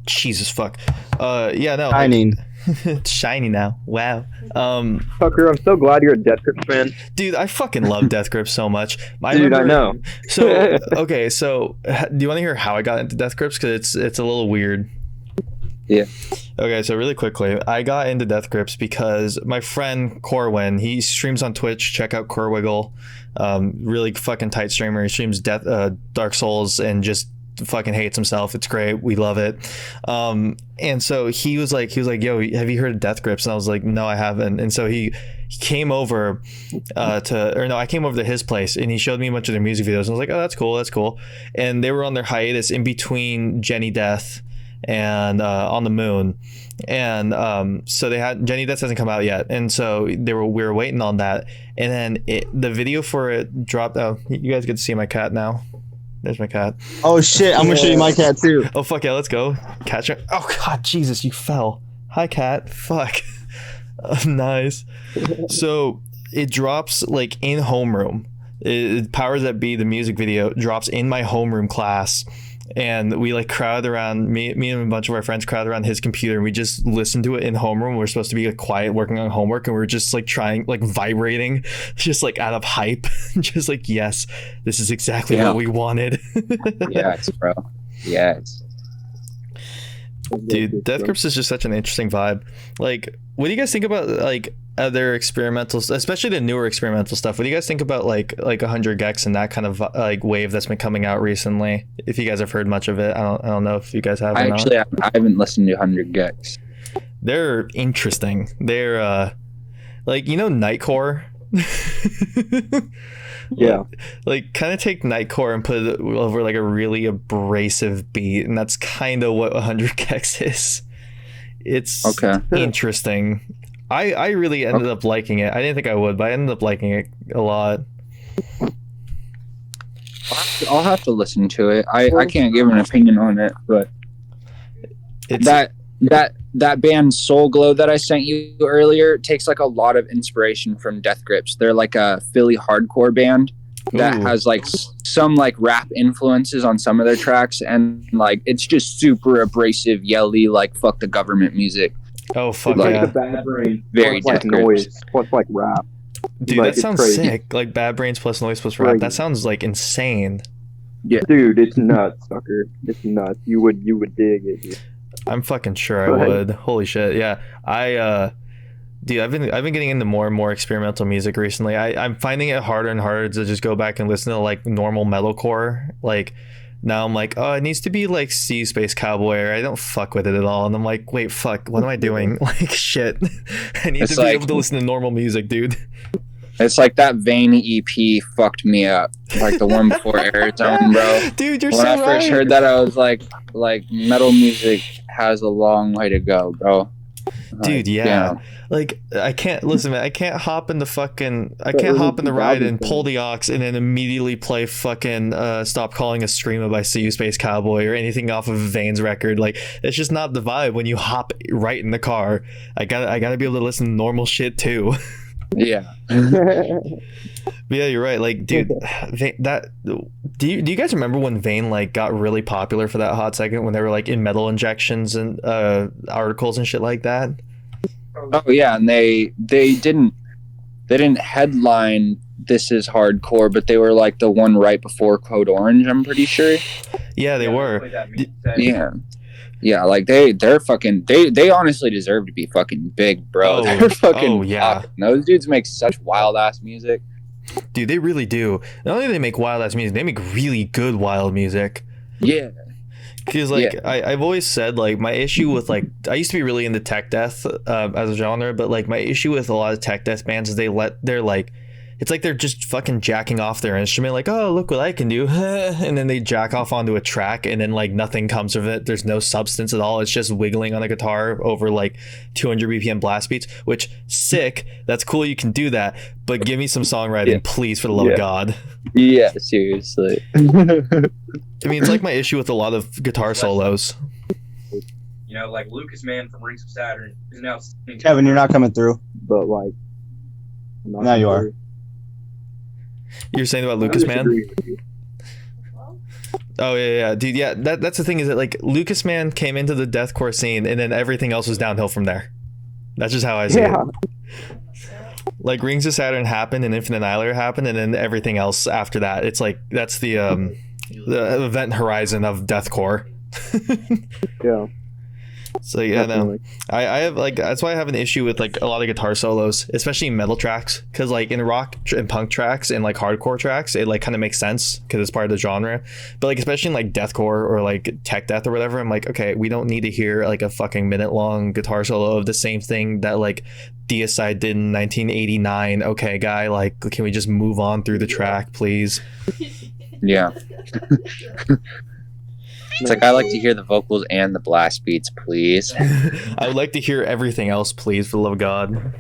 S1: Jesus fuck. Yeah, no.
S3: Shining.
S1: It's shiny now. Wow.
S4: Tucker, I'm so glad you're a Death Grips fan.
S1: Dude, I fucking love Death Grips so much. I
S4: know.
S1: So okay, so do you want to hear how I got into Death Grips? Because it's a little weird.
S2: Yeah.
S1: Okay, so really quickly, I got into Death Grips because my friend Corwin, he streams on Twitch. Check out Corwiggle. Really fucking tight streamer. He streams Dark Souls and just fucking hates himself. It's great. We love it. And so he was like, yo, have you heard of Death Grips? And I was like, no, I haven't. And so he came over I came over to his place and he showed me a bunch of their music videos. And I was like, oh, that's cool. And they were on their hiatus in between Jenny Death and On the Moon. And so they had Jenny Death hasn't come out yet. And so we were waiting on that. And then the video for it dropped. Oh, you guys get to see my cat now. There's my cat.
S3: Oh shit, I'm gonna show you my cat too.
S1: Oh fuck yeah, let's go. Catch her. Oh god, Jesus, you fell. Hi cat. Fuck. Nice. So it drops like in homeroom. Powers That Be, the music video, drops in my homeroom class. And we like crowd around, me and a bunch of our friends crowd around his computer, and we just listen to it in homeroom. We're supposed to be like quiet working on homework, and we're just like trying, like vibrating, just like out of hype. Just like, yes, this is exactly what we wanted.
S2: Yes, bro. Yes.
S1: Dude, Death Grips is just such an interesting vibe. Like, what do you guys think about like other experimentals, especially the newer experimental stuff? What do you guys think about like 100 gecs and that kind of like wave that's been coming out recently? If you guys have heard much of it, I don't know if you guys have.
S2: I haven't listened to 100 gecs.
S1: They're interesting. They're like, you know, Nightcore.
S4: Yeah.
S1: Like kind of take Nightcore and put it over like a really abrasive beat, and that's kind of what 100 gecs is. It's interesting. I really ended up liking it. I didn't think I would, but I ended up liking it a lot.
S2: I'll have to listen to it. I can't give an opinion on it, but it's that band Soul Glow that I sent you earlier takes like a lot of inspiration from Death Grips. They're like a Philly hardcore band that has like some like rap influences on some of their tracks, and like it's just super abrasive, yelly, like fuck the government music.
S1: Oh fuck
S4: like
S1: yeah!
S4: The Bad Brains
S2: very
S4: plus like noise plus like rap.
S1: Dude,
S4: like,
S1: that sounds sick. Like Bad Brains plus noise plus rap. That sounds like insane.
S4: Yeah, dude, it's nuts, sucker. It's nuts. You would dig it. Dude.
S1: I'm fucking sure I would. Holy shit, yeah. Dude, I've been getting into more and more experimental music recently. I'm finding it harder and harder to just go back and listen to like normal metalcore. Like now I'm like, oh, it needs to be like Sea Space Cowboy, or I don't fuck with it at all. And I'm like, wait, fuck, what am I doing? Like shit. I need to be able to listen to normal music, dude.
S2: It's like that Vane EP fucked me up. Like the one before Arizona, bro.
S1: Dude, you're
S2: when
S1: so
S2: I first heard that, I was like metal music has a long way to go, bro.
S1: Dude, yeah. Like I can't listen, man. I can't hop in the ride and pull the aux and then immediately play fucking Stop Calling Us Screamo by Sea Space Cowboy or anything off of Vane's record. Like it's just not the vibe when you hop right in the car. I gotta be able to listen to normal shit too.
S2: Yeah.
S1: But yeah, you're right. Like, dude, do you guys remember when Vane like got really popular for that hot second when they were like in metal injections and articles and shit like that?
S2: Oh yeah, and they didn't headline This Is Hardcore, but they were like the one right before Code Orange, I'm pretty sure.
S1: Yeah, they were.
S2: Yeah, like they're fucking they honestly deserve to be fucking big, bro. They're fucking
S1: yeah.
S2: Those dudes make such wild ass music.
S1: Dude, they really do. Not only do they make wild ass music, they make really good wild music.
S2: Yeah.
S1: Because like I've always said, like my issue with like I used to be really into tech death as a genre, but like my issue with a lot of tech death bands is they're like, it's like they're just fucking jacking off their instrument, like, oh, look what I can do, and then they jack off onto a track, and then like nothing comes of it. There's no substance at all. It's just wiggling on a guitar over like 200 BPM blast beats, which sick. That's cool. You can do that, but give me some songwriting, please, for the love of God.
S2: Yeah, seriously.
S1: I mean, it's like my issue with a lot of guitar solos.
S5: You know, like Lucas Man from Rings of Saturn is now.
S3: Kevin, you're not coming through.
S4: But like,
S3: now you are.
S1: You're saying about Lucas Man? Oh yeah, dude. Yeah, that's the thing is that like Lucas Man came into the deathcore scene, and then everything else was downhill from there. That's just how I see it. Like Rings of Saturn happened, and Infinite Annihilator happened, and then everything else after that. It's like that's the event horizon of deathcore.
S6: Yeah.
S1: So yeah,
S6: Definitely.
S1: no, I have like that's why I have an issue with like a lot of guitar solos, especially in metal tracks, because like in rock and punk tracks and like hardcore tracks, it like kind of makes sense because it's part of the genre. But like especially in like deathcore or like tech death or whatever, I'm like, okay, we don't need to hear like a fucking minute long guitar solo of the same thing that like Deicide did in 1989. Okay, guy, like can we just move on through the track, please?
S2: Yeah. It's like I like to hear the vocals and the blast beats, please.
S1: I would like to hear everything else, please, for the love of God.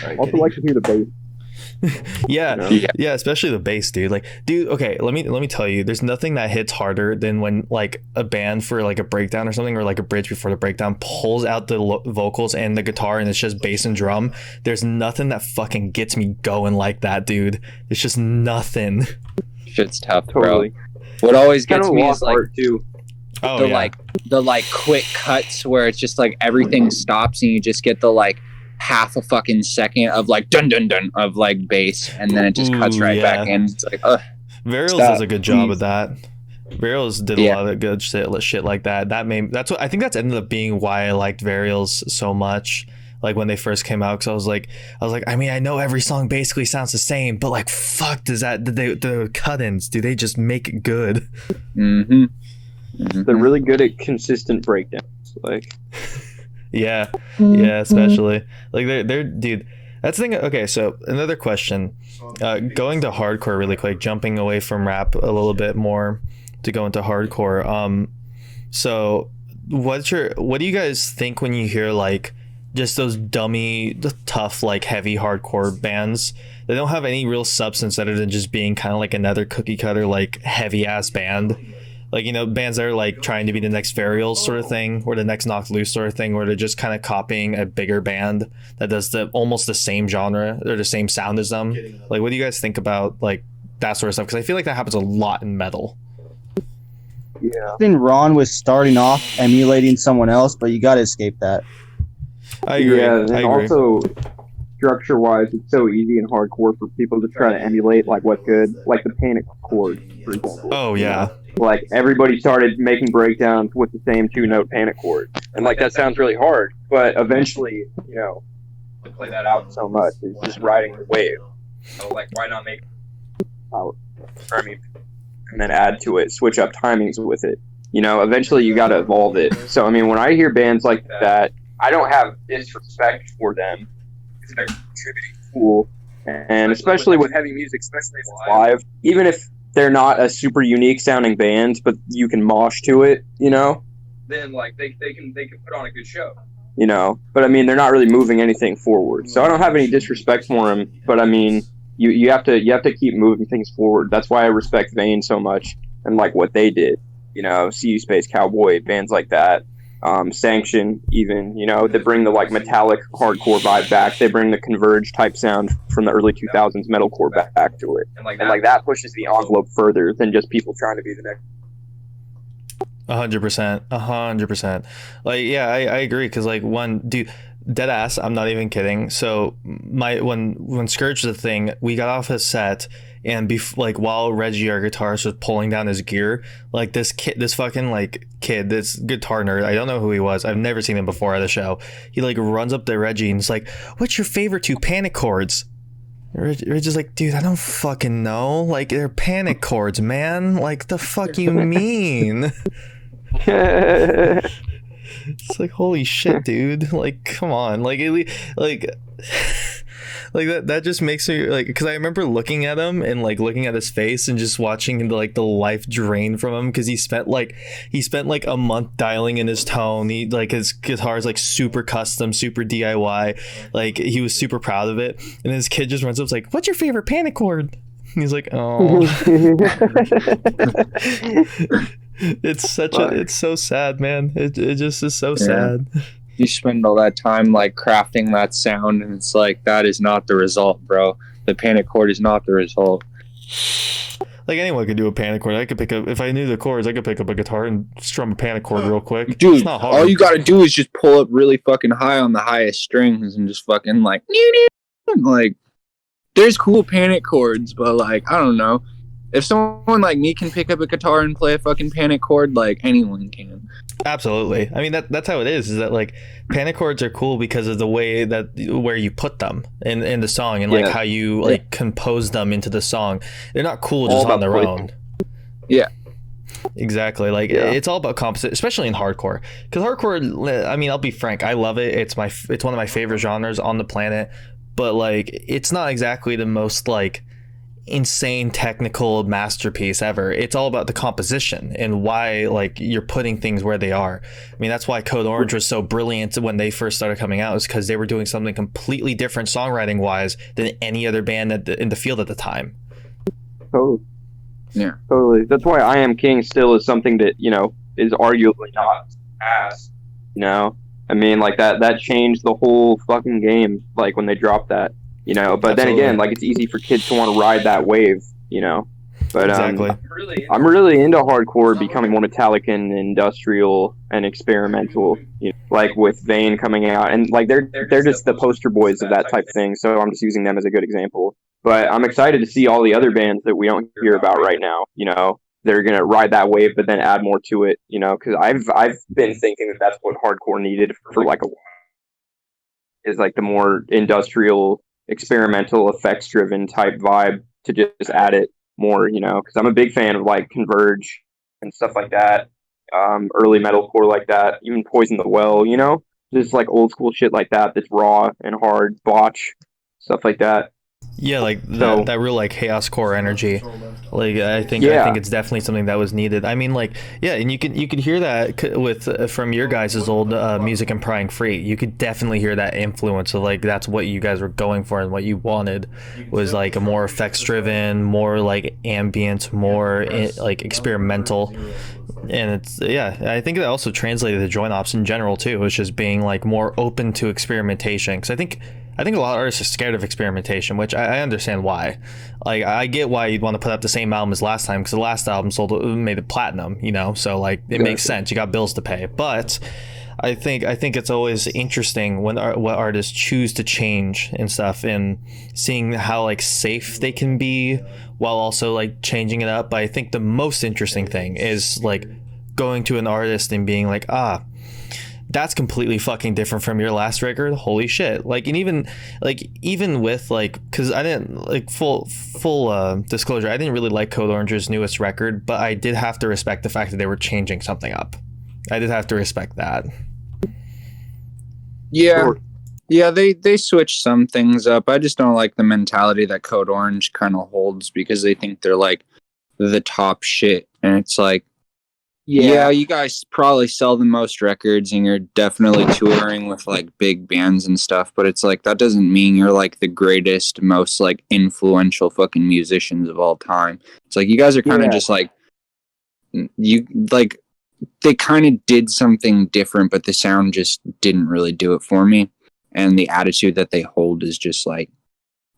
S6: I also like to hear the bass.
S1: Yeah,
S2: Yeah.
S1: yeah, especially the bass, dude. Like, dude, okay, let me tell you, there's nothing that hits harder than when like a band for like a breakdown or something, or like a bridge before the breakdown pulls out the vocals and the guitar, and it's just bass and drum. There's nothing that fucking gets me going like that, dude. It's just nothing.
S2: Shit's tough,
S6: Totally.
S2: bro. What always
S6: Kind
S2: gets
S6: of
S2: me
S6: lost
S2: is like
S6: art too.
S1: Oh
S2: the
S1: yeah.
S2: like quick cuts where it's just like everything stops and you just get the like half a fucking second of like dun dun dun of like bass, and then it just cuts
S1: Ooh,
S2: right
S1: yeah.
S2: back in. It's like, ugh.
S1: Varials
S2: Stop,
S1: does a good job
S2: please.
S1: of that. Varials did a
S2: Yeah.
S1: lot of good shit like that. That's what I think that's ended up being why I liked Varials so much. Like when they first came out, because I was like, I mean, I know every song basically sounds the same, but like, fuck, the cut-ins, do they just make it good?
S2: Mm-hmm.
S6: They're really good at consistent breakdowns. Like,
S1: Yeah, yeah, especially like they're dude. That's the thing. Okay, so another question, going to hardcore really quick, jumping away from rap a little bit more to go into hardcore. So what do you guys think when you hear like just those dummy, tough, like heavy hardcore bands? They don't have any real substance other than just being kind of like another cookie cutter, like heavy ass band. Like, you know, bands that are like trying to be the next Varials sort of thing, or the next Knocked Loose sort of thing, where they're just kind of copying a bigger band that does almost the same genre or the same sound as them. Like, what do you guys think about like that sort of stuff? Because I feel like that happens a lot in metal.
S6: yeah.
S3: Then Ron was starting off emulating someone else, but you got to escape that.
S1: I agree.
S6: Yeah,
S1: I
S6: and
S1: agree.
S6: also structure-wise, it's so easy and hardcore for people to try to emulate like what's good, like the Panic chord, for example.
S1: Oh yeah.
S6: Like everybody started making breakdowns with the same 2-note Panic chord, and like that sounds really hard, but eventually, you know,
S5: To play that out.
S6: so much it's just riding the wave.
S5: So like, why not make?
S6: I mean, and then add to it, switch up timings with it. You know, eventually you got to evolve it. So I mean, when I hear bands like that, I don't have disrespect for them. They're contributing cool, and especially with heavy music, especially if it's live, even if they're not a super unique sounding band, but you can mosh to it, you know.
S5: Then like they can put on a good show.
S6: You know, but I mean, they're not really moving anything forward. So I don't have any disrespect for them, but I mean, you have to keep moving things forward. That's why I respect Vane so much and like what they did. You know, CU Space Cowboy, bands like that, Sanction, even, you know, they bring the like metallic hardcore vibe back. They bring the Converge type sound from the early 2000s metalcore back to it,
S5: And like
S6: and like that pushes the envelope further than just people trying to be the next.
S1: 100%. Like, yeah, I agree. Cause like dude, dead ass, I'm not even kidding. So when Scourge was a thing, we got off his set, and like while Reggie, our guitarist, was pulling down his gear, like this kid, this guitar nerd, I don't know who he was. I've never seen him before at a show. He like runs up to Reggie and is like, "What's your favorite 2 Panic chords?" Reggie's like, "Dude, I don't fucking know. Like, they're Panic chords, man. Like, the fuck you mean?" It's like, holy shit, dude. Like, come on. Like that just makes me like, because I remember looking at him and like looking at his face and just watching like the life drain from him, because he spent like a month dialing in his tone. He like, his guitar is like super custom, super DIY. Like, he was super proud of it, and his kid just runs up, like, "What's your favorite Panic chord?" And he's like, "Oh." It's so sad, man. It just is so sad.
S2: You spend all that time like crafting that sound, and it's like, that is not the result, bro. The Panic chord is not the result.
S1: like anyone could do a panic chord. I could pick up, if I knew the chords, I could pick up a guitar and strum a panic chord real quick.
S2: Dude,
S1: it's not hard.
S2: all you gotta do is just pull up really fucking high on the highest strings and just fucking like there's cool panic chords, but like I don't know. If someone like me can pick up a guitar and play a fucking panic chord, like anyone can.
S1: Absolutely. I mean that's how it is that like panic chords are cool because of the way that where you put them in the song and like how you like compose them into the song. They're not cool just on their own.
S2: Yeah.
S1: Exactly. It's all about composite, especially in hardcore. Because hardcore, I mean, I'll be frank, I love it. It's one of my favorite genres on the planet. But like, it's not exactly the most like insane technical masterpiece ever. It's all about the composition and why like you're putting things where they are. I mean, that's why Code Orange was so brilliant when they first started coming out, is because they were doing something completely different songwriting wise than any other band in the field at the time.
S6: Totally.
S2: Yeah,
S6: totally. That's why I Am King still is something that, you know, is arguably not ass. You know, I mean, like that changed the whole fucking game. Like when they dropped that, you know. But Absolutely. Then again, like it's easy for kids to want to ride that wave, you know. But
S1: exactly.
S6: I'm really into hardcore becoming more metallic and industrial and experimental. You know, like with Vane coming out, and like they're just the poster boys of that type of thing. So I'm just using them as a good example. But I'm excited to see all the other bands that we don't hear about right now. You know, they're gonna ride that wave, but then add more to it. You know, because I've been thinking that that's what hardcore needed for like a while. Is like the more industrial, experimental, effects-driven type vibe to just add it more. You know, because I'm a big fan of like Converge and stuff like that. Early metalcore like that, even Poison the Well. You know, just like old school shit like that. That's raw and hard. Botch stuff like that.
S1: Yeah, like that real like chaos core energy. Like I think it's definitely something that was needed. I mean, like and you can hear that with from your guys' old music and Prying Free. You could definitely hear that influence of like that's what you guys were going for and what you wanted was like a more effects driven, more like ambient, more like experimental. And it's I think that also translated to JointOps in general too. It's just being like more open to experimentation, because I think a lot of artists are scared of experimentation, which I understand why. Like I get why you'd want to put up the same album as last time, because the last album made it platinum, you know. So like it makes sense. You got bills to pay. But I think it's always interesting when what artists choose to change and stuff, and seeing how like safe they can be while also like changing it up. But I think the most interesting thing is like going to an artist and being like, that's completely fucking different from your last record. Holy shit. Like, and even with like, because I didn't like full disclosure, I didn't really like Code Orange's newest record, but I did have to respect the fact that they were changing something up. I did have to respect that.
S2: Yeah, they switched some things up. I just don't like the mentality that Code Orange kind of holds, because they think they're like the top shit, and it's like, yeah, you guys probably sell the most records and you're definitely touring with like big bands and stuff, but it's like that doesn't mean you're like the greatest, most like influential fucking musicians of all time. It's like you guys are kind of just like they kind of did something different, but the sound just didn't really do it for me. And the attitude that they hold is just like,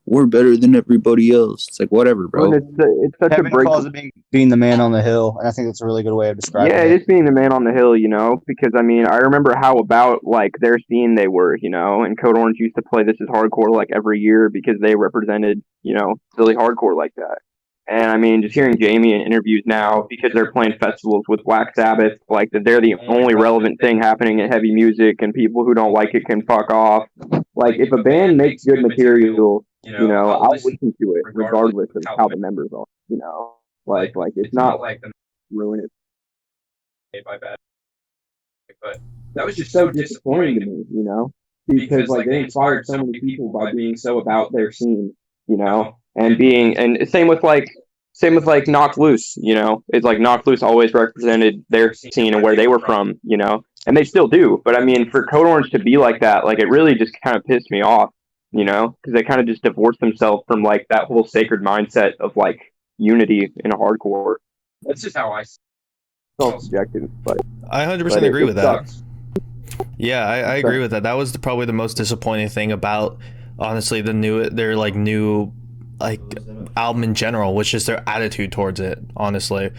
S2: we're better than everybody else. It's like, whatever, bro.
S6: Well, it's such
S3: Kevin
S6: a break.
S3: calls it being the man on the hill, and I think that's a really good way of describing it.
S6: Yeah, it is being the man on the hill, you know, because I mean, I remember how about like their scene they were, you know, and Code Orange used to play This Is Hardcore like every year because they represented, you know, silly hardcore like that. And I mean, just hearing Jamie in interviews now, because they're playing festivals with Black Sabbath, like that they're the only relevant thing happening in heavy music, and people who don't like it can fuck off. Like, if a band makes good material, you know, I'll listen to it regardless of how the members are, you know. Like it's not like ruin it.
S5: Made by bad. But that was
S6: just so disappointing to me, you know, because like they inspired so many people by being so about their scene, you know, and same with Knocked Loose, you know. It's like Knocked Loose always represented their scene and where they were from, you know, and they still do. But I mean, for Code Orange to be like that, like it really just kind of pissed me off, you know, because they kind of just divorced themselves from like that whole sacred mindset of like unity in a hardcore.
S5: That's just how I see
S6: it. It's all subjective, but
S1: I 100% agree with that. Yeah, I agree with that. That was probably the most disappointing thing about, honestly, their new like album in general, which is their attitude towards it. Honestly,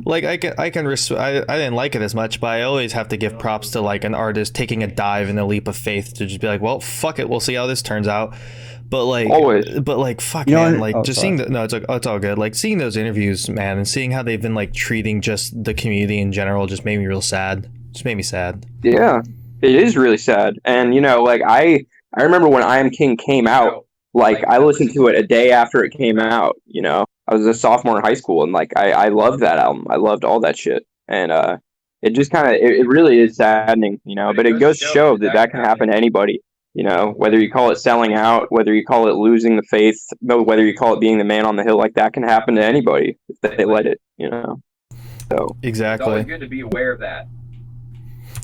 S1: like I didn't like it as much, but I always have to give props to like an artist taking a dive and a leap of faith to just be like, well, fuck it, we'll see how this turns out. But like,
S6: Always.
S1: but like, fuck,
S3: You know
S1: man,
S3: what-
S1: like just seeing it's like, it's all good. Like seeing those interviews, man, and seeing how they've been like treating just the community in general just made me real sad. Just made me sad.
S6: Yeah, it is really sad. And like I remember when I Am King came out, like I listened to it a day after it came out. I was a sophomore in high school, and like I loved that album. I loved all that shit, and it just kind of it really is saddening, But it goes to show that can happen to anybody. Whether you call it selling out, whether you call it losing the faith, whether you call it being the man on the hill, like that can happen to anybody if they let it. So
S5: It's always
S1: Exactly.
S5: good to be aware of that.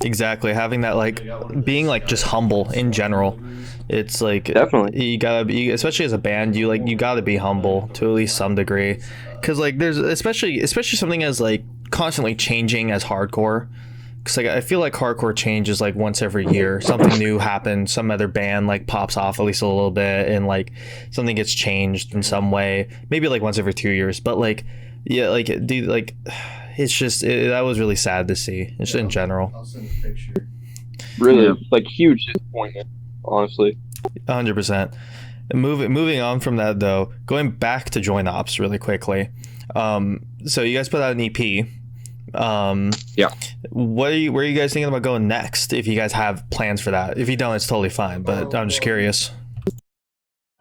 S1: Exactly. Having that, like, being like just humble in general. It's like
S6: Definitely.
S1: you gotta be, especially as a band, you gotta be humble to at least some degree, because like there's especially something as like constantly changing as hardcore. Cause like I feel like hardcore changes like once every year. Something new happens. Some other band like pops off at least a little bit, and like something gets changed in some way. Maybe like once every 2 years. But like, yeah, like dude, like it's just that was really sad to see. Just in general.
S7: I'll send a picture.
S6: Really, like huge disappointment, honestly.
S1: 100%. Moving on from that though, going back to JointOps really quickly. So you guys put out an EP.
S2: Yeah.
S1: Where are you guys thinking about going next? If you guys have plans for that, if you don't, it's totally fine. But I'm just curious.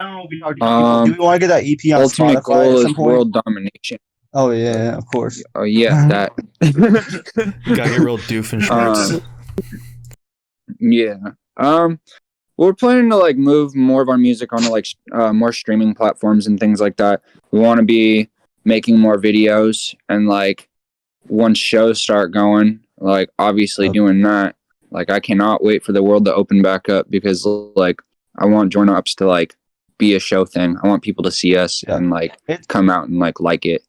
S3: Do we want to get that EP on
S2: Ultimate
S3: Spotify
S2: goal
S3: at
S2: is
S3: some point?
S2: world domamination.
S3: Oh yeah, of course.
S2: Oh yeah, that.
S1: Gotta get real Doofenshmirtz.
S2: Yeah. We're planning to like move more of our music onto like more streaming platforms and things like that. We want to be making more videos, and like once shows start going, like obviously doing that. Like I cannot wait for the world to open back up, because like I want JointOps to like be a show thing. I want people to see us and like come out and like it.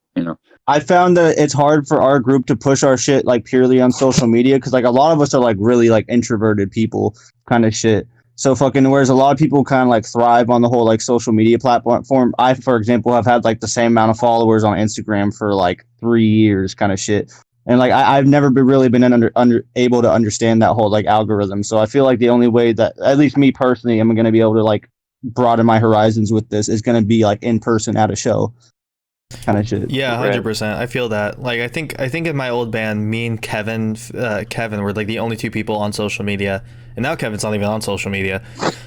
S3: I found that it's hard for our group to push our shit like purely on social media, because like a lot of us are like really like introverted people kind of shit. So fucking, whereas a lot of people kind of like thrive on the whole like social media platform. I, for example, have had like the same amount of followers on Instagram for like 3 years kind of shit. And like I've never really been able to understand that whole like algorithm. So I feel like the only way that, at least me personally, I'm going to be able to like broaden my horizons with this is going to be like in person at a show kind of shit.
S1: Yeah, 100%. I feel that. Like I think in my old band, me and Kevin were like the only two people on social media, and now Kevin's not even on social media.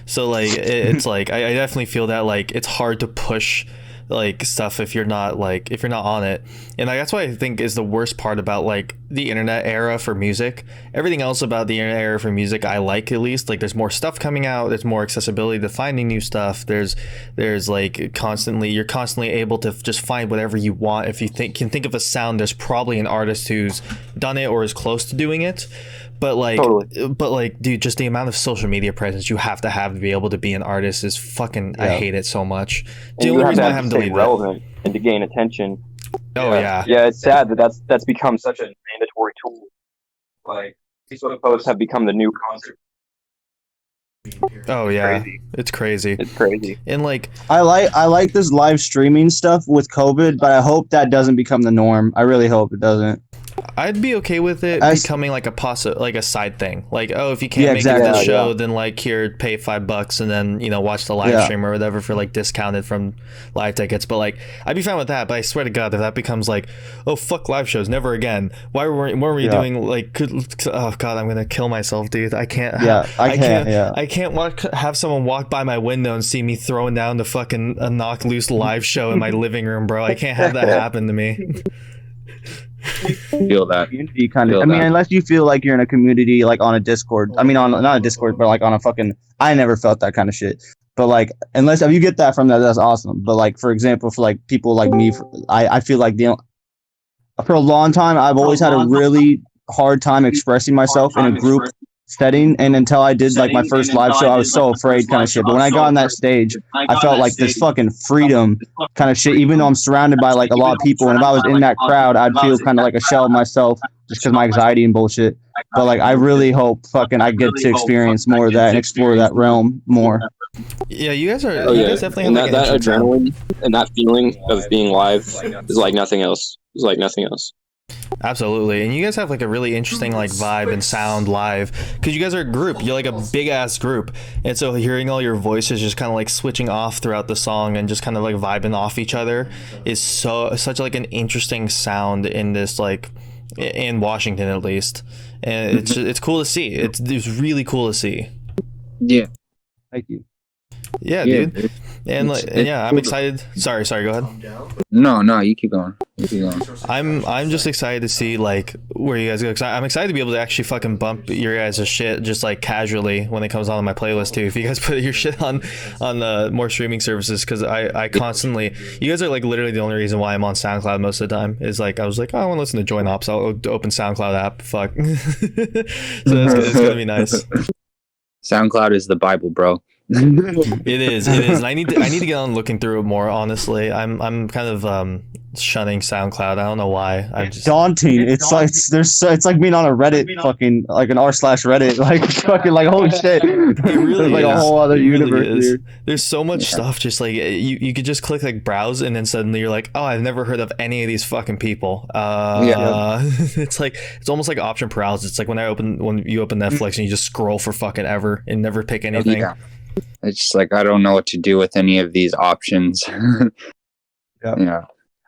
S1: So like it's like I definitely feel that like it's hard to push like stuff if you're not on it. And like that's what I think is the worst part about like the internet era for music. Everything else about the internet era for music I like, at least. Like there's more stuff coming out, there's more accessibility to finding new stuff, there's like you're constantly able to just find whatever you want. If you can think of a sound, there's probably an artist who's done it or is close to doing it. But like,
S6: Totally.
S1: Dude, just the amount of social media presence you have to be able to be an artist is fucking.
S3: Yeah.
S1: I hate it so much.
S6: And
S1: The
S6: you
S1: only
S6: have
S1: reason
S6: to
S1: I haven't
S6: stay
S1: deleted
S6: relevant and to gain attention.
S1: Oh yeah.
S6: Yeah, it's sad that's become such a mandatory tool. Like Facebook posts have become the new concert.
S1: Oh yeah.
S6: Crazy.
S1: It's crazy.
S6: It's crazy.
S1: And like,
S3: I like this live streaming stuff with COVID, but I hope that doesn't become the norm. I really hope it doesn't.
S1: I'd be okay with it becoming like a side thing. Like, oh, if you can't
S3: Yeah,
S1: make it to the
S3: exactly.
S1: show, then like here, pay $5 and then watch the live stream or whatever for like discounted from live tickets. But like, I'd be fine with that. But I swear to God, if that becomes like, oh fuck live shows, never again. Why weren't we doing like? Oh God, I'm gonna kill myself, dude. I can't.
S3: Yeah, I can't.
S1: I can't have someone walk by my window and see me throwing down the fucking a knock loose live show in my living room, bro. I can't have that happen to me.
S2: Feel that.
S3: Community kind of.
S2: Feel
S3: I mean,
S2: that.
S3: unless you feel like you're in a community, like on a Discord. I mean, on not a Discord, but like on a fucking. I never felt that kind of shit. But like, unless if you get that from that, that's awesome. But like, for example, for like people like me, I feel like for a long time, I've always had a really hard time expressing myself in a group setting, and until I did like my first live show, I was so afraid kind of shit. But when I got on that stage, I felt like this fucking freedom kind of shit, even though I'm surrounded by like a lot of people, and if I was in that crowd, I'd feel kind of like a shell of myself just because my anxiety and bullshit. But like, I really hope fucking I get to experience more of that and explore that realm more.
S1: Yeah, you guys are.
S4: Oh
S1: you
S4: yeah,
S1: guys definitely
S4: and
S1: have
S4: that
S1: like an interesting sound.
S4: adrenaline and that feeling of being live is like nothing else. It's like nothing else.
S1: Absolutely, and you guys have like a really interesting like vibe and sound live because you guys are a group. You're like a big ass group, and so hearing all your voices just kind of like switching off throughout the song and just kind of like vibing off each other is such like an interesting sound in this like in Washington at least, and it's cool to see. It's really cool to see.
S2: Yeah.
S3: Thank you.
S1: Yeah,
S2: Yeah,
S1: dude.
S2: dude.
S1: And like,
S2: It's
S1: yeah, I'm
S2: cool.
S1: excited. Sorry, go ahead.
S2: No, you keep going. You keep going.
S1: I'm just excited to see like where you guys go. Cause I'm excited to be able to actually fucking bump your guys' shit just like casually when it comes on my playlist too. If you guys put your shit on more streaming services, because I constantly, you guys are like literally the only reason why I'm on SoundCloud most of the time. Is like I was like, oh, I want to listen to JointOps. I'll open SoundCloud app. Fuck. So it's gonna be nice.
S2: SoundCloud is the Bible, bro.
S1: It is, and I need to get on looking through it more. Honestly, I'm kind of shunning SoundCloud. I don't know why. I'm just
S3: Daunting. It's like it's like being on a Reddit, fucking like an r/Reddit, like fucking like holy shit.
S1: It really
S3: There's like
S1: is.
S3: a whole other
S1: It really
S3: universe
S1: is.
S3: here.
S1: There's so much stuff. Just like you could just click like browse, and then suddenly you're like, oh, I've never heard of any of these fucking people. It's like it's almost like option paralysis. It's like when you open Netflix and you just scroll for fucking ever and never pick anything.
S2: Yeah. It's just like I don't know what to do with any of these options. Yeah.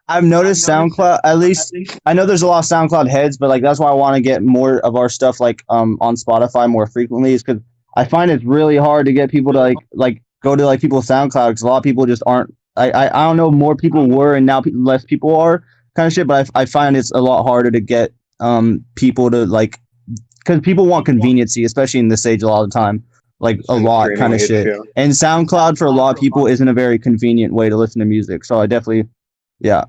S3: I've noticed SoundCloud, at least I know there's a lot of SoundCloud heads, but like that's why I want to get more of our stuff like on Spotify more frequently, is because I find it's really hard to get people to like go to like people's SoundCloud, because a lot of people just aren't. I don't know, more people were and now less people are kind of shit, but I find it's a lot harder to get people to like, because people want conveniency, especially in this age a lot of the time. Like a lot kind of shit.
S6: Yeah.
S3: And SoundCloud for a lot of people isn't a very convenient way to listen to music. So I definitely, yeah.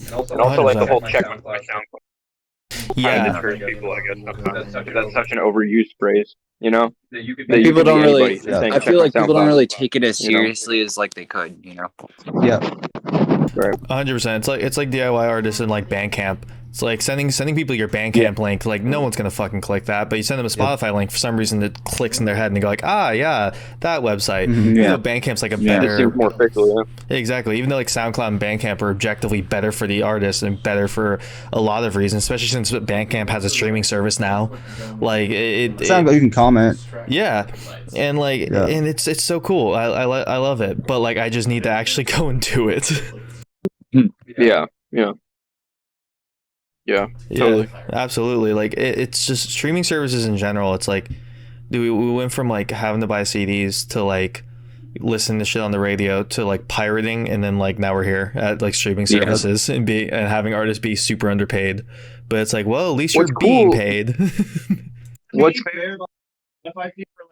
S6: And also like the whole check my
S5: SoundCloud.
S6: SoundCloud.
S1: Yeah.
S6: Kind of deters people, I guess. Sometimes. That's such an overused phrase, you know.
S5: That you could
S6: That you
S2: People
S6: could be
S2: don't really.
S6: anybody
S3: yeah.
S6: saying,
S2: I
S6: "Check
S2: feel
S6: my
S2: like people don't
S6: SoundCloud."
S2: really take it as
S6: You know?
S2: seriously as like they could, you know.
S3: Yeah.
S1: 100%. It's like DIY artists in like Bandcamp. It's like sending people your Bandcamp link. Like no one's gonna fucking click that, but you send them a Spotify link, for some reason it clicks in their head and they go like, ah, yeah, that website. Even though Bandcamp's like a
S6: It
S1: better,
S6: seems more fickle, yeah.
S1: exactly. Even though like SoundCloud and Bandcamp are objectively better for the artist and better for a lot of reasons, especially since Bandcamp has a streaming service now. Like
S3: SoundCloud, you can comment.
S1: yeah, and like and it's so cool. I love it, but like I just need to actually go and do it.
S6: Yeah. Totally.
S1: Yeah, absolutely. Like it's just streaming services in general. It's like we went from like having to buy CDs to like listen to shit on the radio to like pirating, and then like now we're here at like streaming services and having artists be super underpaid. But it's like, well, at least you're
S6: What's
S1: being
S6: cool-
S1: paid.
S6: What's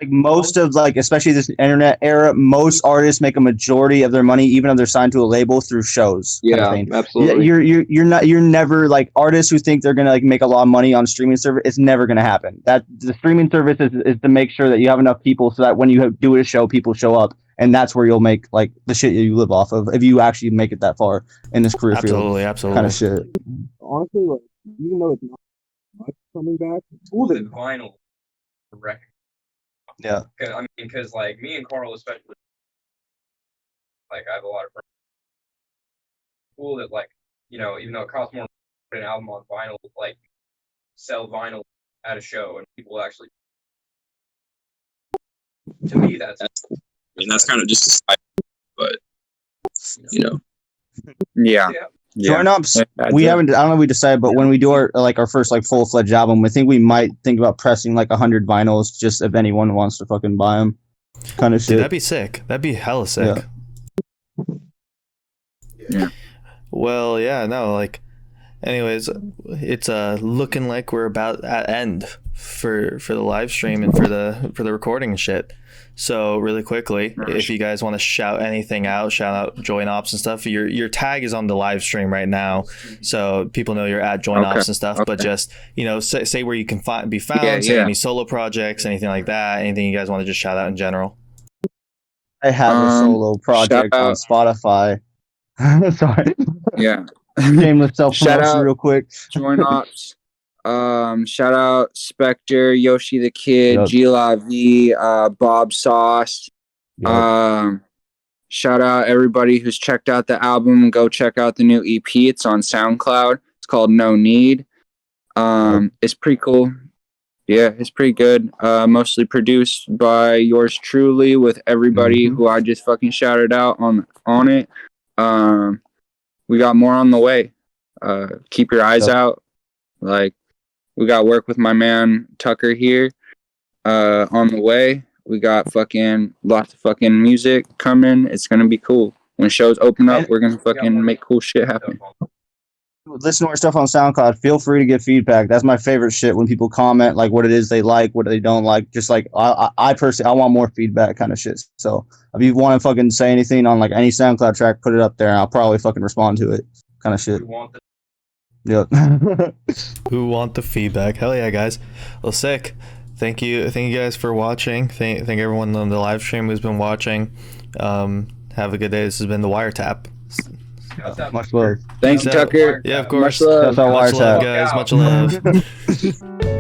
S3: Like most of like, especially this internet era, most artists make a majority of their money, even if they're signed to a label, through shows. kind of
S6: yeah,
S3: thing.
S6: absolutely.
S3: You're never like artists who think they're gonna like make a lot of money on streaming service. It's never gonna happen. That the streaming service is to make sure that you have enough people so that when you do a show, people show up, and that's where you'll make like the shit you live off of if you actually make it that far in this career field.
S1: Absolutely.
S3: Kind of shit.
S7: Honestly, like, even though it's not much coming back, it's cool
S5: The
S7: that
S5: vinyl record.
S3: Yeah.
S5: I mean, because like me and Carl especially, like I have a lot of friends. Cool that like, you know, even though it costs more to put an album on vinyl, like sell vinyl at a show and people actually. To me, that's.
S4: I mean, that's kind of just a side, but you know.
S2: Yeah.
S3: JointOps, we haven't. I don't know if we decided, but when we do our first like full-fledged album, I think we might think about pressing like 100 vinyls, just if anyone wants to fucking buy them. Kind of shit.
S1: Dude, that'd be sick. That'd be hella sick.
S2: Yeah.
S1: Well, yeah, no, like, anyways, it's looking like we're about at end for the live stream and for the recording and shit. So really quickly, if you guys want to shout anything out, shout out JointOps and stuff. Your tag is on the live stream right now, so people know you're at JointOps and stuff. But just say where you can be found. Say any solo projects, anything like that. Anything you guys want to just shout out in general.
S3: I have a solo project on Spotify. Sorry.
S2: Yeah.
S3: Shameless self-promotion
S2: Shout out.
S3: real quick.
S2: JointOps. Shout out Spectre, Yoshi the Kid,
S3: Yep.
S2: G La V, Bob Sauce, Shout out everybody who's checked out the album. Go check out the new EP. It's on SoundCloud. It's called No Need. It's pretty cool. Yeah, it's pretty good. Mostly produced by yours truly with everybody who I just fucking shouted out on it. We got more on the way. Keep your eyes out. Like, we got work with my man Tucker here on the way. We got fucking lots of fucking music coming. It's gonna be cool. When shows open up, we're gonna fucking make cool shit happen.
S3: Listen to our stuff on SoundCloud. Feel free to give feedback. That's my favorite shit when people comment like what it is they like, what they don't like. Just like I personally, I want more feedback kind of shit. So if you want to fucking say anything on like any SoundCloud track, put it up there, and I'll probably fucking respond to it. Kind of shit. Yep.
S1: Who want the feedback? Hell yeah, guys. Well, sick. Thank you guys for watching. Thank everyone on the live stream who's been watching. Have a good day. This has been the Wiretap.
S3: Much love.
S2: Thanks, Tucker.
S1: Yeah, of course.
S2: Much love.
S1: Much love, guys. Much love.